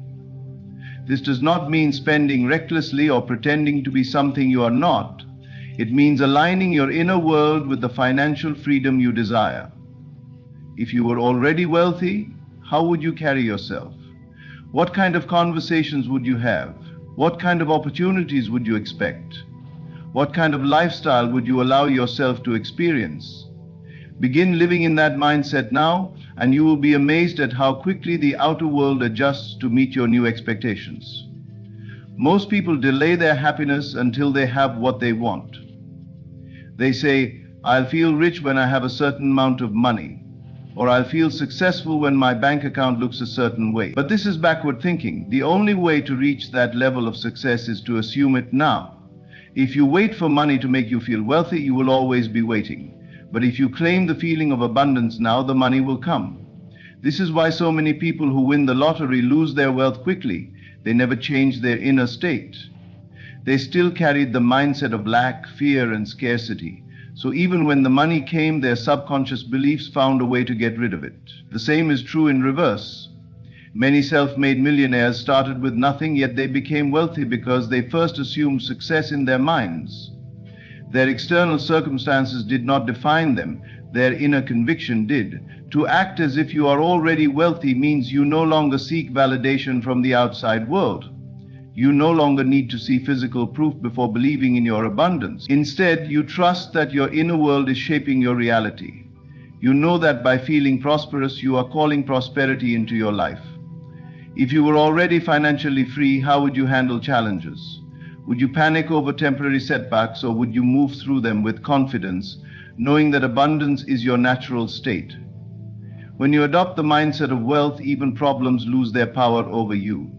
This does not mean spending recklessly or pretending to be something you are not. It means aligning your inner world with the financial freedom you desire. If you were already wealthy, how would you carry yourself? What kind of conversations would you have? What kind of opportunities would you expect? What kind of lifestyle would you allow yourself to experience? Begin living in that mindset now, and you will be amazed at how quickly the outer world adjusts to meet your new expectations. Most people delay their happiness until they have what they want. They say, I'll feel rich when I have a certain amount of money, or I'll feel successful when my bank account looks a certain way. But this is backward thinking. The only way to reach that level of success is to assume it now. If you wait for money to make you feel wealthy, you will always be waiting. But if you claim the feeling of abundance now, the money will come. This is why so many people who win the lottery lose their wealth quickly. They never change their inner state. They still carried the mindset of lack, fear, and scarcity. So even when the money came, their subconscious beliefs found a way to get rid of it. The same is true in reverse. Many self-made millionaires started with nothing, yet they became wealthy because they first assumed success in their minds. Their external circumstances did not define them, their inner conviction did. To act as if you are already wealthy means you no longer seek validation from the outside world. You no longer need to see physical proof before believing in your abundance. Instead, you trust that your inner world is shaping your reality. You know that by feeling prosperous, you are calling prosperity into your life. If you were already financially free, how would you handle challenges? Would you panic over temporary setbacks, or would you move through them with confidence, knowing that abundance is your natural state? When you adopt the mindset of wealth, even problems lose their power over you.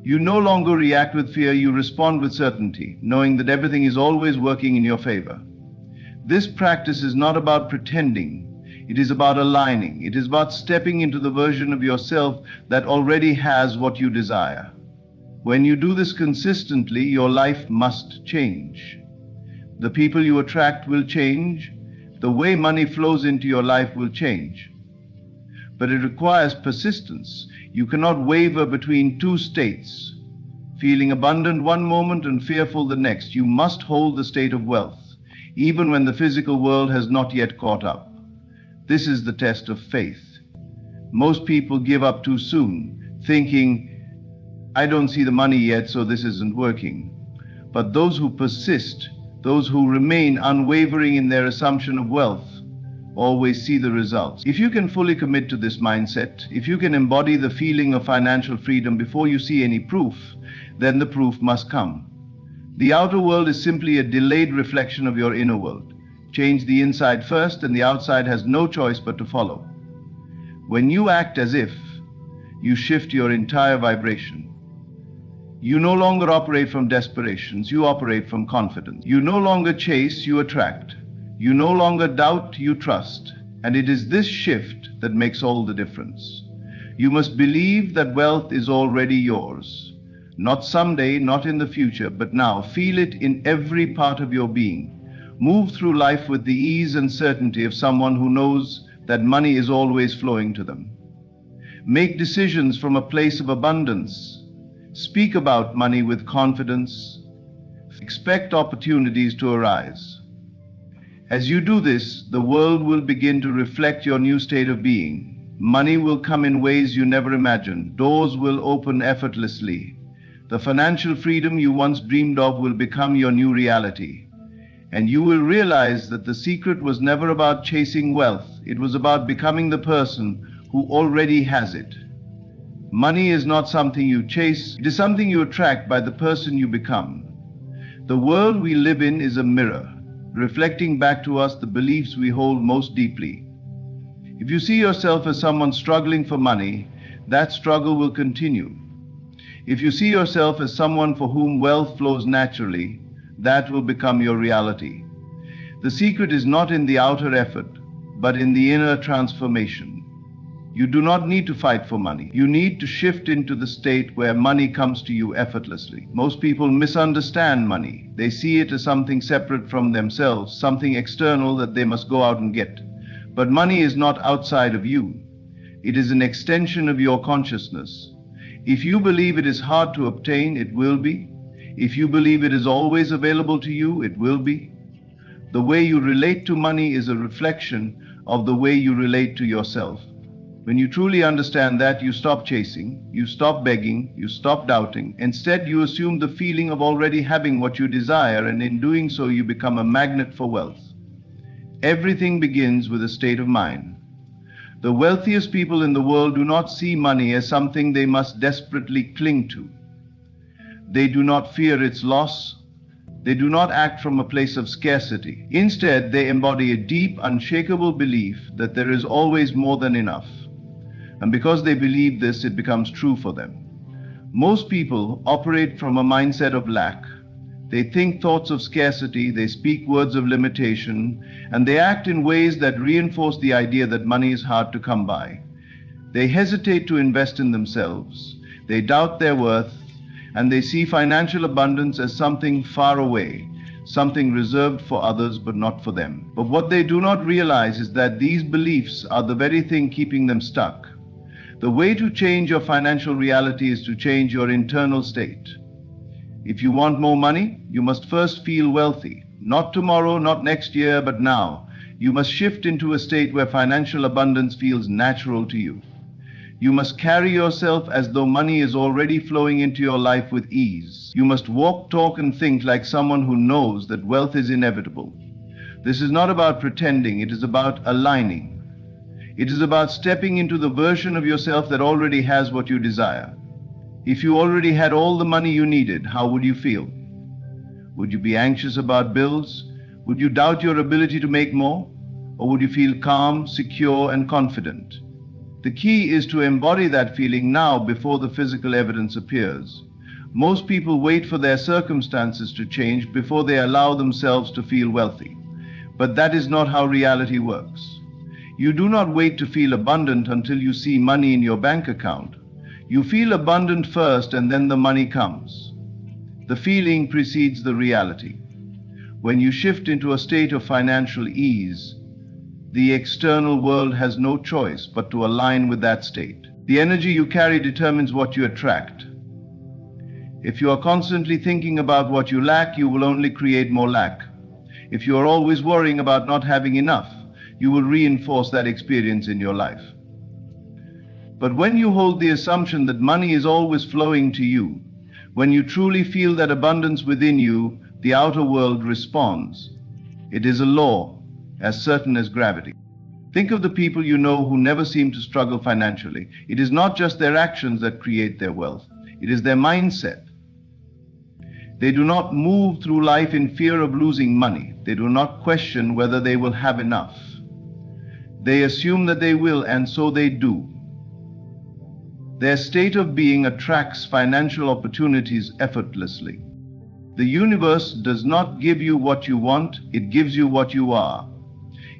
You no longer react with fear, you respond with certainty, knowing that everything is always working in your favor. This practice is not about pretending. It is about aligning. It is about stepping into the version of yourself that already has what you desire. When you do this consistently, your life must change. The people you attract will change. The way money flows into your life will change. But it requires persistence. You cannot waver between two states, feeling abundant one moment and fearful the next. You must hold the state of wealth, even when the physical world has not yet caught up. This is the test of faith. Most people give up too soon, thinking, I don't see the money yet, so this isn't working. But those who persist, those who remain unwavering in their assumption of wealth, always see the results. If you can fully commit to this mindset, if you can embody the feeling of financial freedom before you see any proof, then the proof must come. The outer world is simply a delayed reflection of your inner world. Change the inside first, and the outside has no choice but to follow. When you act as if, you shift your entire vibration. You no longer operate from desperations, you operate from confidence. You no longer chase, you attract. You no longer doubt, you trust. And it is this shift that makes all the difference. You must believe that wealth is already yours. Not someday, not in the future, but now. Feel it in every part of your being. Move through life with the ease and certainty of someone who knows that money is always flowing to them. Make decisions from a place of abundance. Speak about money with confidence. Expect opportunities to arise. As you do this, the world will begin to reflect your new state of being. Money will come in ways you never imagined. Doors will open effortlessly. The financial freedom you once dreamed of will become your new reality. And you will realize that the secret was never about chasing wealth. It was about becoming the person who already has it. Money is not something you chase. It is something you attract by the person you become. The world we live in is a mirror, reflecting back to us the beliefs we hold most deeply. If you see yourself as someone struggling for money, that struggle will continue. If you see yourself as someone for whom wealth flows naturally, that will become your reality. The secret is not in the outer effort, but in the inner transformation. You do not need to fight for money. You need to shift into the state where money comes to you effortlessly. Most people misunderstand money. They see it as something separate from themselves, something external that they must go out and get. But money is not outside of you. It is an extension of your consciousness. If you believe it is hard to obtain, it will be. If you believe it is always available to you, it will be. The way you relate to money is a reflection of the way you relate to yourself. When you truly understand that, you stop chasing, you stop begging, you stop doubting. Instead, you assume the feeling of already having what you desire, and in doing so, you become a magnet for wealth. Everything begins with a state of mind. The wealthiest people in the world do not see money as something they must desperately cling to. They do not fear its loss. They do not act from a place of scarcity. Instead, they embody a deep, unshakable belief that there is always more than enough. And because they believe this, it becomes true for them. Most people operate from a mindset of lack. They think thoughts of scarcity, they speak words of limitation, and they act in ways that reinforce the idea that money is hard to come by. They hesitate to invest in themselves. They doubt their worth, and they see financial abundance as something far away, something reserved for others but not for them. But what they do not realize is that these beliefs are the very thing keeping them stuck. The way to change your financial reality is to change your internal state. If you want more money, you must first feel wealthy. Not tomorrow, not next year, but now. You must shift into a state where financial abundance feels natural to you. You must carry yourself as though money is already flowing into your life with ease. You must walk, talk, and think like someone who knows that wealth is inevitable. This is not about pretending, it is about aligning. It is about stepping into the version of yourself that already has what you desire. If you already had all the money you needed, how would you feel? Would you be anxious about bills? Would you doubt your ability to make more? Or would you feel calm, secure, and confident? The key is to embody that feeling now before the physical evidence appears. Most people wait for their circumstances to change before they allow themselves to feel wealthy. But that is not how reality works. You do not wait to feel abundant until you see money in your bank account. You feel abundant first, and then the money comes. The feeling precedes the reality. When you shift into a state of financial ease, the external world has no choice but to align with that state. The energy you carry determines what you attract. If you are constantly thinking about what you lack, you will only create more lack. If you are always worrying about not having enough, you will reinforce that experience in your life. But when you hold the assumption that money is always flowing to you, when you truly feel that abundance within you, the outer world responds. It is a law, as certain as gravity. Think of the people you know who never seem to struggle financially. It is not just their actions that create their wealth, it is their mindset. They do not move through life in fear of losing money. They do not question whether they will have enough. They assume that they will, and so they do. Their state of being attracts financial opportunities effortlessly. The universe does not give you what you want, it gives you what you are.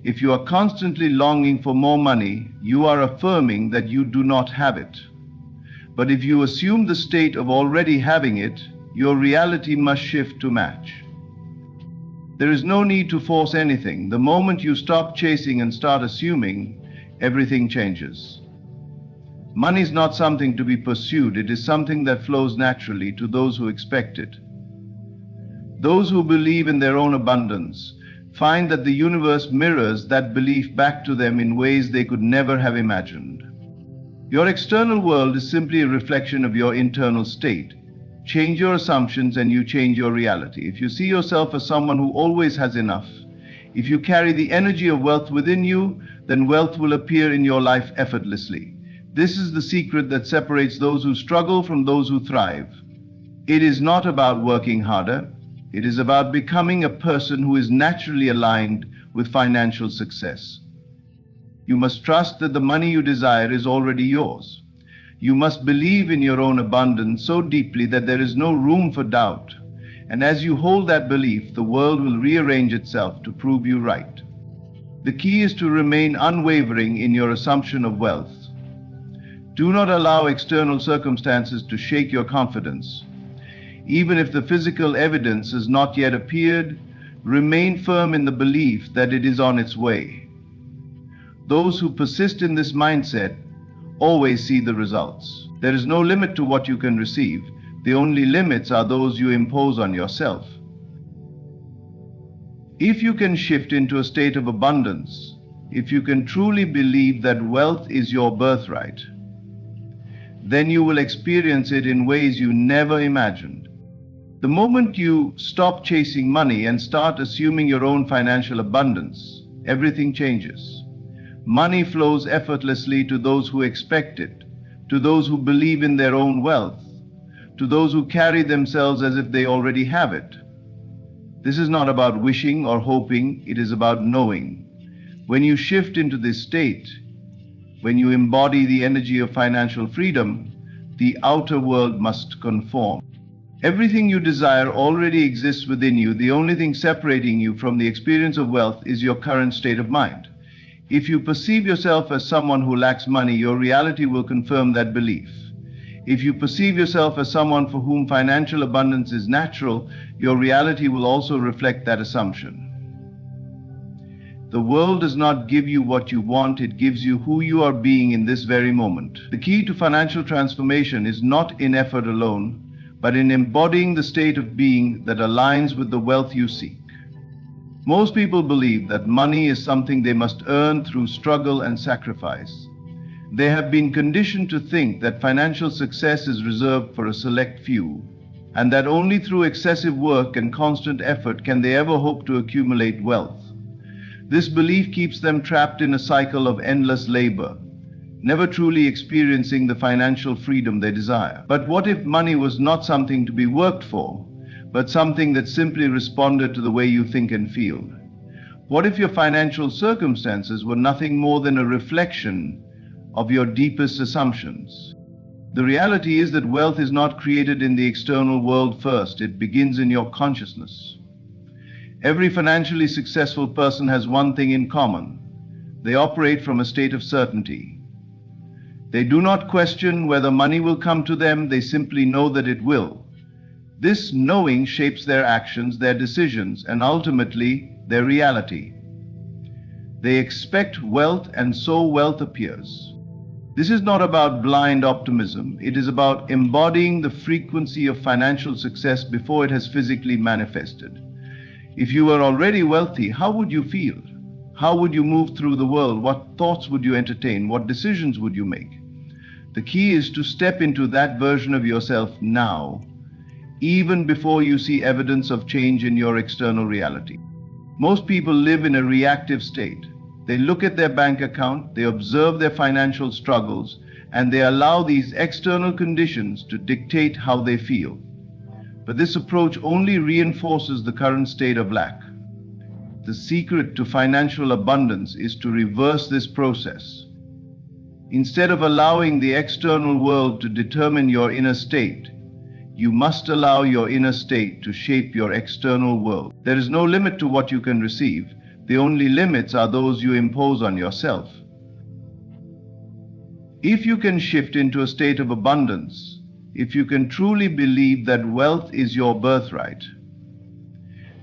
If you are constantly longing for more money, you are affirming that you do not have it. But if you assume the state of already having it, your reality must shift to match. There is no need to force anything. The moment you stop chasing and start assuming, everything changes. Money is not something to be pursued, it is something that flows naturally to those who expect it. Those who believe in their own abundance find that the universe mirrors that belief back to them in ways they could never have imagined. Your external world is simply a reflection of your internal state. Change your assumptions and you change your reality. If you see yourself as someone who always has enough, if you carry the energy of wealth within you, then wealth will appear in your life effortlessly. This is the secret that separates those who struggle from those who thrive. It is not about working harder. It is about becoming a person who is naturally aligned with financial success. You must trust that the money you desire is already yours. You must believe in your own abundance so deeply that there is no room for doubt. And as you hold that belief, the world will rearrange itself to prove you right. The key is to remain unwavering in your assumption of wealth. Do not allow external circumstances to shake your confidence. Even if the physical evidence has not yet appeared, remain firm in the belief that it is on its way. Those who persist in this mindset always see the results. There is no limit to what you can receive. The only limits are those you impose on yourself. If you can shift into a state of abundance, if you can truly believe that wealth is your birthright, then you will experience it in ways you never imagined. The moment you stop chasing money and start assuming your own financial abundance, everything changes. Money flows effortlessly to those who expect it, to those who believe in their own wealth, to those who carry themselves as if they already have it. This is not about wishing or hoping, it is about knowing. When you shift into this state, when you embody the energy of financial freedom, the outer world must conform. Everything you desire already exists within you. The only thing separating you from the experience of wealth is your current state of mind. If you perceive yourself as someone who lacks money, your reality will confirm that belief. If you perceive yourself as someone for whom financial abundance is natural, your reality will also reflect that assumption. The world does not give you what you want, it gives you who you are being in this very moment. The key to financial transformation is not in effort alone, but in embodying the state of being that aligns with the wealth you seek. Most people believe that money is something they must earn through struggle and sacrifice. They have been conditioned to think that financial success is reserved for a select few, and that only through excessive work and constant effort can they ever hope to accumulate wealth. This belief keeps them trapped in a cycle of endless labor, never truly experiencing the financial freedom they desire. But what if money was not something to be worked for, but something that simply responded to the way you think and feel? What if your financial circumstances were nothing more than a reflection of your deepest assumptions? The reality is that wealth is not created in the external world first, it begins in your consciousness. Every financially successful person has one thing in common. They operate from a state of certainty. They do not question whether money will come to them, they simply know that it will. This knowing shapes their actions, their decisions, and ultimately their reality. They expect wealth, and so wealth appears. This is not about blind optimism, it is about embodying the frequency of financial success before it has physically manifested. If you were already wealthy, how would you feel? How would you move through the world? What thoughts would you entertain? What decisions would you make? The key is to step into that version of yourself now, even before you see evidence of change in your external reality. Most people live in a reactive state. They look at their bank account, they observe their financial struggles, and they allow these external conditions to dictate how they feel. But this approach only reinforces the current state of lack. The secret to financial abundance is to reverse this process. Instead of allowing the external world to determine your inner state, you must allow your inner state to shape your external world. There is no limit to what you can receive. The only limits are those you impose on yourself. If you can shift into a state of abundance, if you can truly believe that wealth is your birthright,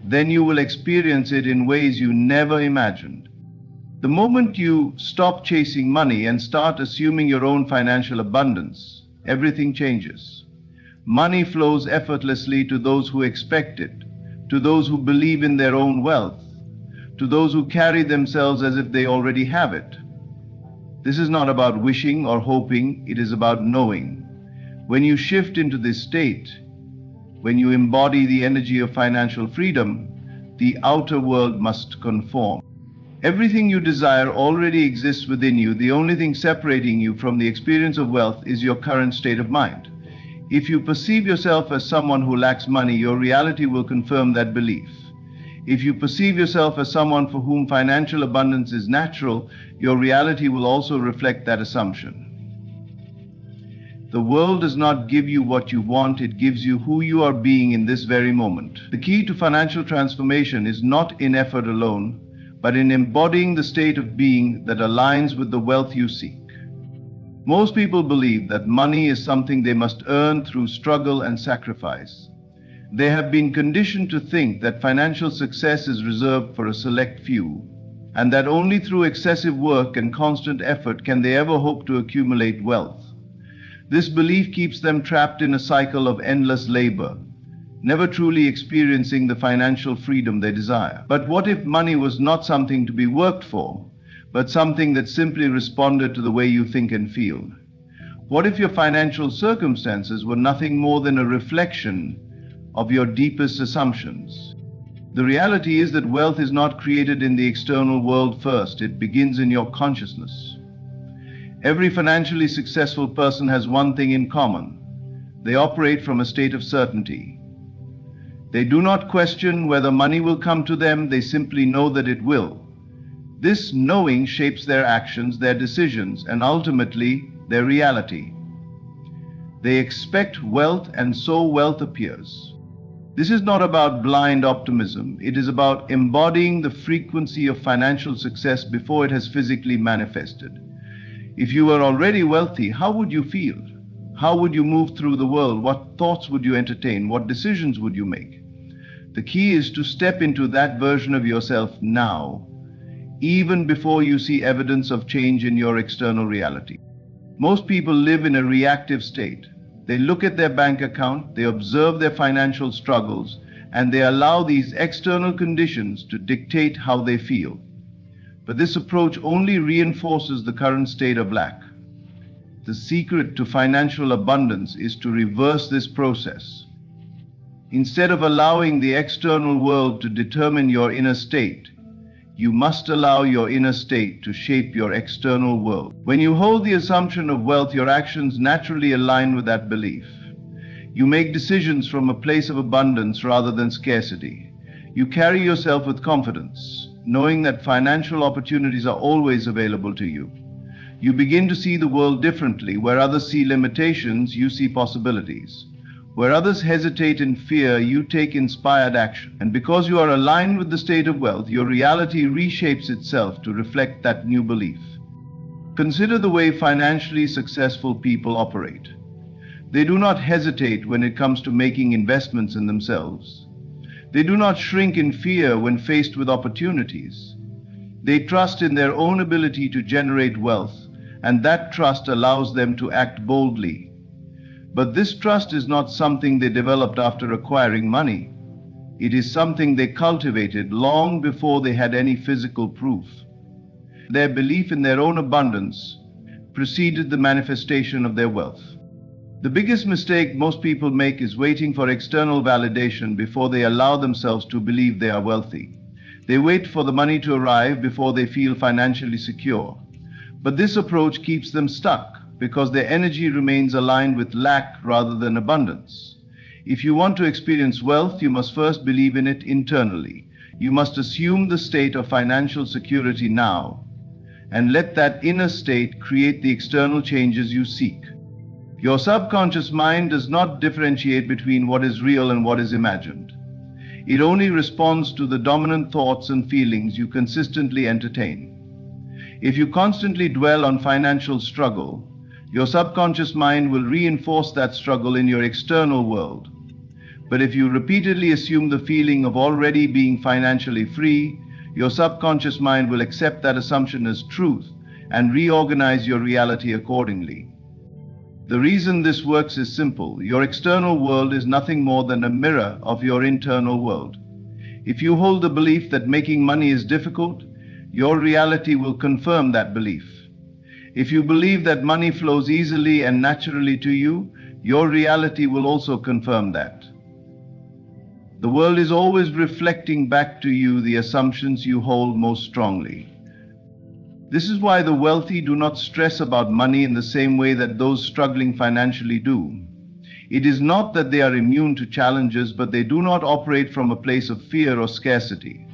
then you will experience it in ways you never imagined. The moment you stop chasing money and start assuming your own financial abundance, everything changes. Money flows effortlessly to those who expect it, to those who believe in their own wealth, to those who carry themselves as if they already have it. This is not about wishing or hoping, it is about knowing. When you shift into this state, when you embody the energy of financial freedom, the outer world must conform. Everything you desire already exists within you. The only thing separating you from the experience of wealth is your current state of mind. If you perceive yourself as someone who lacks money, your reality will confirm that belief. If you perceive yourself as someone for whom financial abundance is natural, your reality will also reflect that assumption. The world does not give you what you want, it gives you who you are being in this very moment. The key to financial transformation is not in effort alone, but in embodying the state of being that aligns with the wealth you seek. Most people believe that money is something they must earn through struggle and sacrifice. They have been conditioned to think that financial success is reserved for a select few, and that only through excessive work and constant effort can they ever hope to accumulate wealth. This belief keeps them trapped in a cycle of endless labor, never truly experiencing the financial freedom they desire. But what if money was not something to be worked for, but something that simply responded to the way you think and feel? What if your financial circumstances were nothing more than a reflection of your deepest assumptions? The reality is that wealth is not created in the external world first, it begins in your consciousness. Every financially successful person has one thing in common. They operate from a state of certainty. They do not question whether money will come to them, they simply know that it will. This knowing shapes their actions, their decisions, and ultimately their reality. They expect wealth, and so wealth appears. This is not about blind optimism. It is about embodying the frequency of financial success before it has physically manifested. If you were already wealthy, how would you feel? How would you move through the world? What thoughts would you entertain? What decisions would you make? The key is to step into that version of yourself now, even before you see evidence of change in your external reality. Most people live in a reactive state. They look at their bank account, they observe their financial struggles, and they allow these external conditions to dictate how they feel. But this approach only reinforces the current state of lack. The secret to financial abundance is to reverse this process. Instead of allowing the external world to determine your inner state, you must allow your inner state to shape your external world. When you hold the assumption of wealth, your actions naturally align with that belief. You make decisions from a place of abundance rather than scarcity. You carry yourself with confidence, knowing that financial opportunities are always available to you. You begin to see the world differently. Where others see limitations, you see possibilities. Where others hesitate in fear, you take inspired action. And because you are aligned with the state of wealth, your reality reshapes itself to reflect that new belief. Consider the way financially successful people operate. They do not hesitate when it comes to making investments in themselves. They do not shrink in fear when faced with opportunities. They trust in their own ability to generate wealth, and that trust allows them to act boldly. But this trust is not something they developed after acquiring money. It is something they cultivated long before they had any physical proof. Their belief in their own abundance preceded the manifestation of their wealth. The biggest mistake most people make is waiting for external validation before they allow themselves to believe they are wealthy. They wait for the money to arrive before they feel financially secure. But this approach keeps them stuck because their energy remains aligned with lack rather than abundance. If you want to experience wealth, you must first believe in it internally. You must assume the state of financial security now, and let that inner state create the external changes you seek. Your subconscious mind does not differentiate between what is real and what is imagined. It only responds to the dominant thoughts and feelings you consistently entertain. If you constantly dwell on financial struggle, your subconscious mind will reinforce that struggle in your external world. But if you repeatedly assume the feeling of already being financially free, your subconscious mind will accept that assumption as truth and reorganize your reality accordingly. The reason this works is simple. Your external world is nothing more than a mirror of your internal world. If you hold the belief that making money is difficult, your reality will confirm that belief. If you believe that money flows easily and naturally to you, your reality will also confirm that. The world is always reflecting back to you the assumptions you hold most strongly. This is why the wealthy do not stress about money in the same way that those struggling financially do. It is not that they are immune to challenges, but they do not operate from a place of fear or scarcity.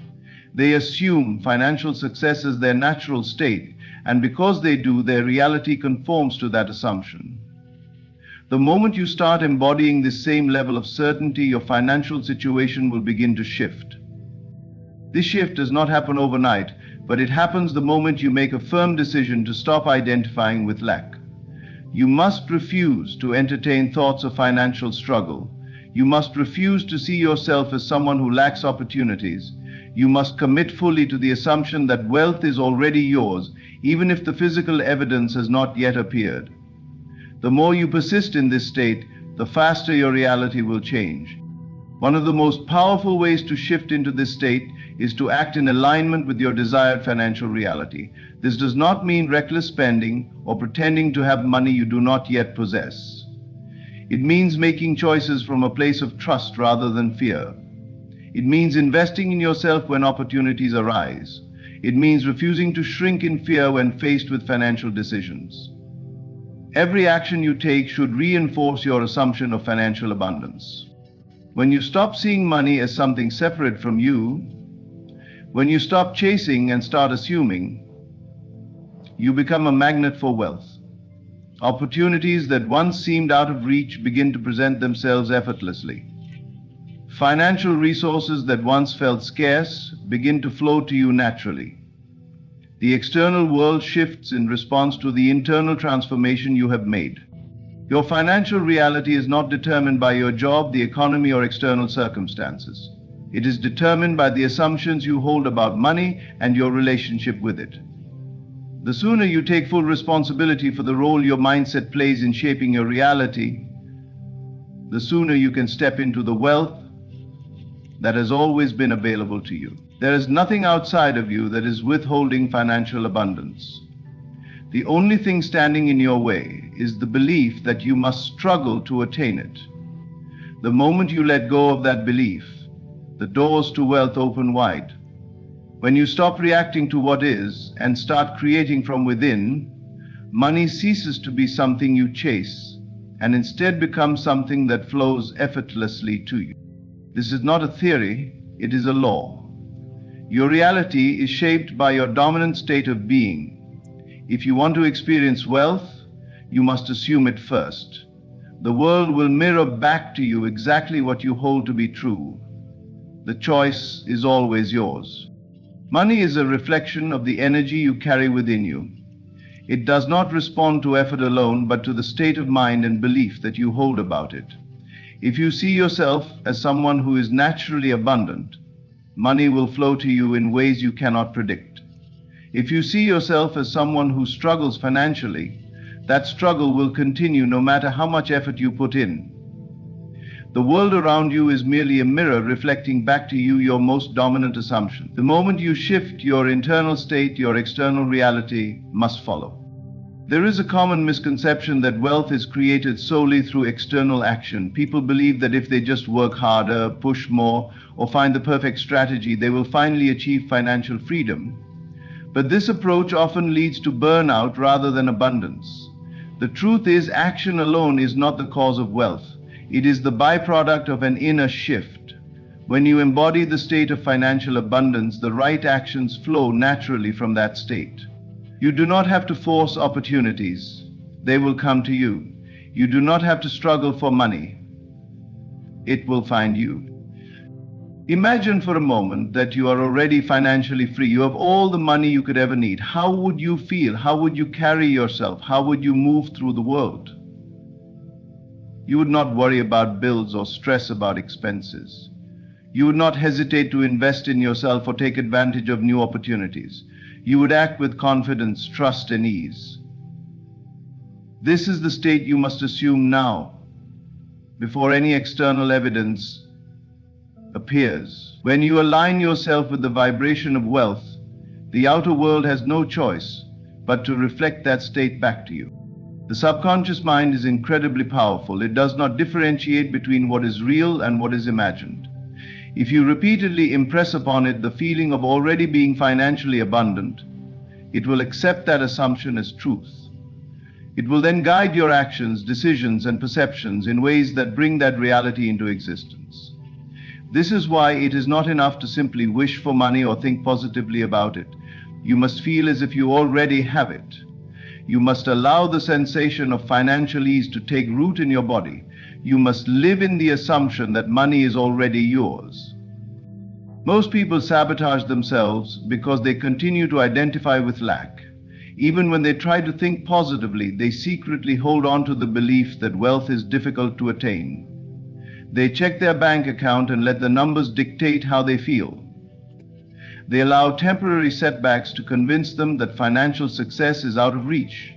They assume financial success as their natural state, and because they do, their reality conforms to that assumption. The moment you start embodying this same level of certainty, your financial situation will begin to shift. This shift does not happen overnight, but it happens the moment you make a firm decision to stop identifying with lack. You must refuse to entertain thoughts of financial struggle. You must refuse to see yourself as someone who lacks opportunities. You must commit fully to the assumption that wealth is already yours, even if the physical evidence has not yet appeared. The more you persist in this state, the faster your reality will change. One of the most powerful ways to shift into this state is to act in alignment with your desired financial reality. This does not mean reckless spending or pretending to have money you do not yet possess. It means making choices from a place of trust rather than fear. It means investing in yourself when opportunities arise. It means refusing to shrink in fear when faced with financial decisions. Every action you take should reinforce your assumption of financial abundance. When you stop seeing money as something separate from you, when you stop chasing and start assuming, you become a magnet for wealth. Opportunities that once seemed out of reach begin to present themselves effortlessly. Financial resources that once felt scarce begin to flow to you naturally. The external world shifts in response to the internal transformation you have made. Your financial reality is not determined by your job, the economy, or external circumstances. It is determined by the assumptions you hold about money and your relationship with it. The sooner you take full responsibility for the role your mindset plays in shaping your reality, the sooner you can step into the wealth that has always been available to you. There is nothing outside of you that is withholding financial abundance. The only thing standing in your way is the belief that you must struggle to attain it. The moment you let go of that belief, the doors to wealth open wide. When you stop reacting to what is and start creating from within, money ceases to be something you chase and instead becomes something that flows effortlessly to you. This is not a theory, it is a law. Your reality is shaped by your dominant state of being. If you want to experience wealth, you must assume it first. The world will mirror back to you exactly what you hold to be true. The choice is always yours. Money is a reflection of the energy you carry within you. It does not respond to effort alone, but to the state of mind and belief that you hold about it. If you see yourself as someone who is naturally abundant, money will flow to you in ways you cannot predict. If you see yourself as someone who struggles financially, that struggle will continue no matter how much effort you put in. The world around you is merely a mirror reflecting back to you your most dominant assumption. The moment you shift your internal state, your external reality must follow. There is a common misconception that wealth is created solely through external action. People believe that if they just work harder, push more, or find the perfect strategy, they will finally achieve financial freedom. But this approach often leads to burnout rather than abundance. The truth is, action alone is not the cause of wealth. It is the byproduct of an inner shift. When you embody the state of financial abundance, the right actions flow naturally from that state. You do not have to force opportunities. They will come to you. You do not have to struggle for money. It will find you. Imagine for a moment that you are already financially free. You have all the money you could ever need. How would you feel? How would you carry yourself? How would you move through the world? You would not worry about bills or stress about expenses. You would not hesitate to invest in yourself or take advantage of new opportunities. You would act with confidence, trust, and ease. This is the state you must assume now, before any external evidence appears. When you align yourself with the vibration of wealth, the outer world has no choice but to reflect that state back to you. The subconscious mind is incredibly powerful. It does not differentiate between what is real and what is imagined. If you repeatedly impress upon it the feeling of already being financially abundant, it will accept that assumption as truth. It will then guide your actions, decisions, and perceptions in ways that bring that reality into existence. This is why it is not enough to simply wish for money or think positively about it. You must feel as if you already have it. You must allow the sensation of financial ease to take root in your body. You must live in the assumption that money is already yours. Most people sabotage themselves because they continue to identify with lack. Even when they try to think positively, they secretly hold on to the belief that wealth is difficult to attain. They check their bank account and let the numbers dictate how they feel. They allow temporary setbacks to convince them that financial success is out of reach.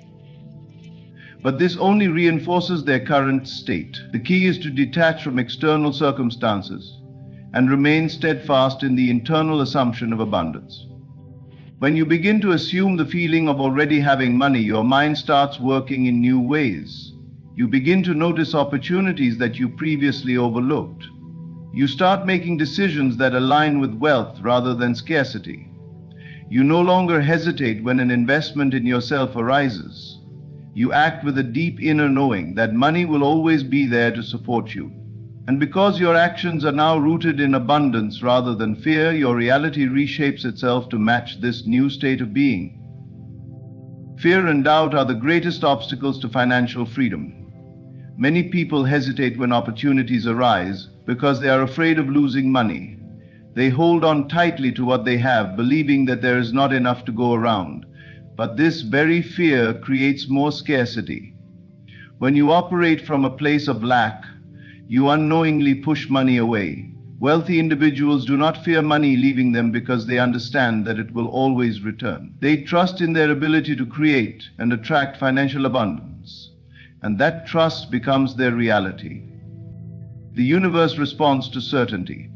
But this only reinforces their current state. The key is to detach from external circumstances and remain steadfast in the internal assumption of abundance. When you begin to assume the feeling of already having money, your mind starts working in new ways. You begin to notice opportunities that you previously overlooked. You start making decisions that align with wealth rather than scarcity. You no longer hesitate when an investment in yourself arises. You act with a deep inner knowing that money will always be there to support you. And because your actions are now rooted in abundance rather than fear, your reality reshapes itself to match this new state of being. Fear and doubt are the greatest obstacles to financial freedom. Many people hesitate when opportunities arise because they are afraid of losing money. They hold on tightly to what they have, believing that there is not enough to go around. But this very fear creates more scarcity. When you operate from a place of lack, you unknowingly push money away. Wealthy individuals do not fear money leaving them because they understand that it will always return. They trust in their ability to create and attract financial abundance, and that trust becomes their reality. The universe responds to certainty.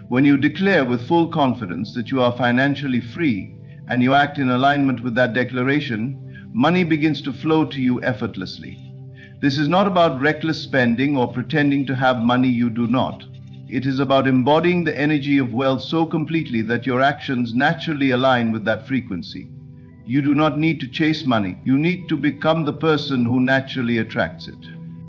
When you declare with full confidence that you are financially free and you act in alignment with that declaration, money begins to flow to you effortlessly. This is not about reckless spending or pretending to have money you do not. It is about embodying the energy of wealth so completely that your actions naturally align with that frequency. You do not need to chase money. You need to become the person who naturally attracts it.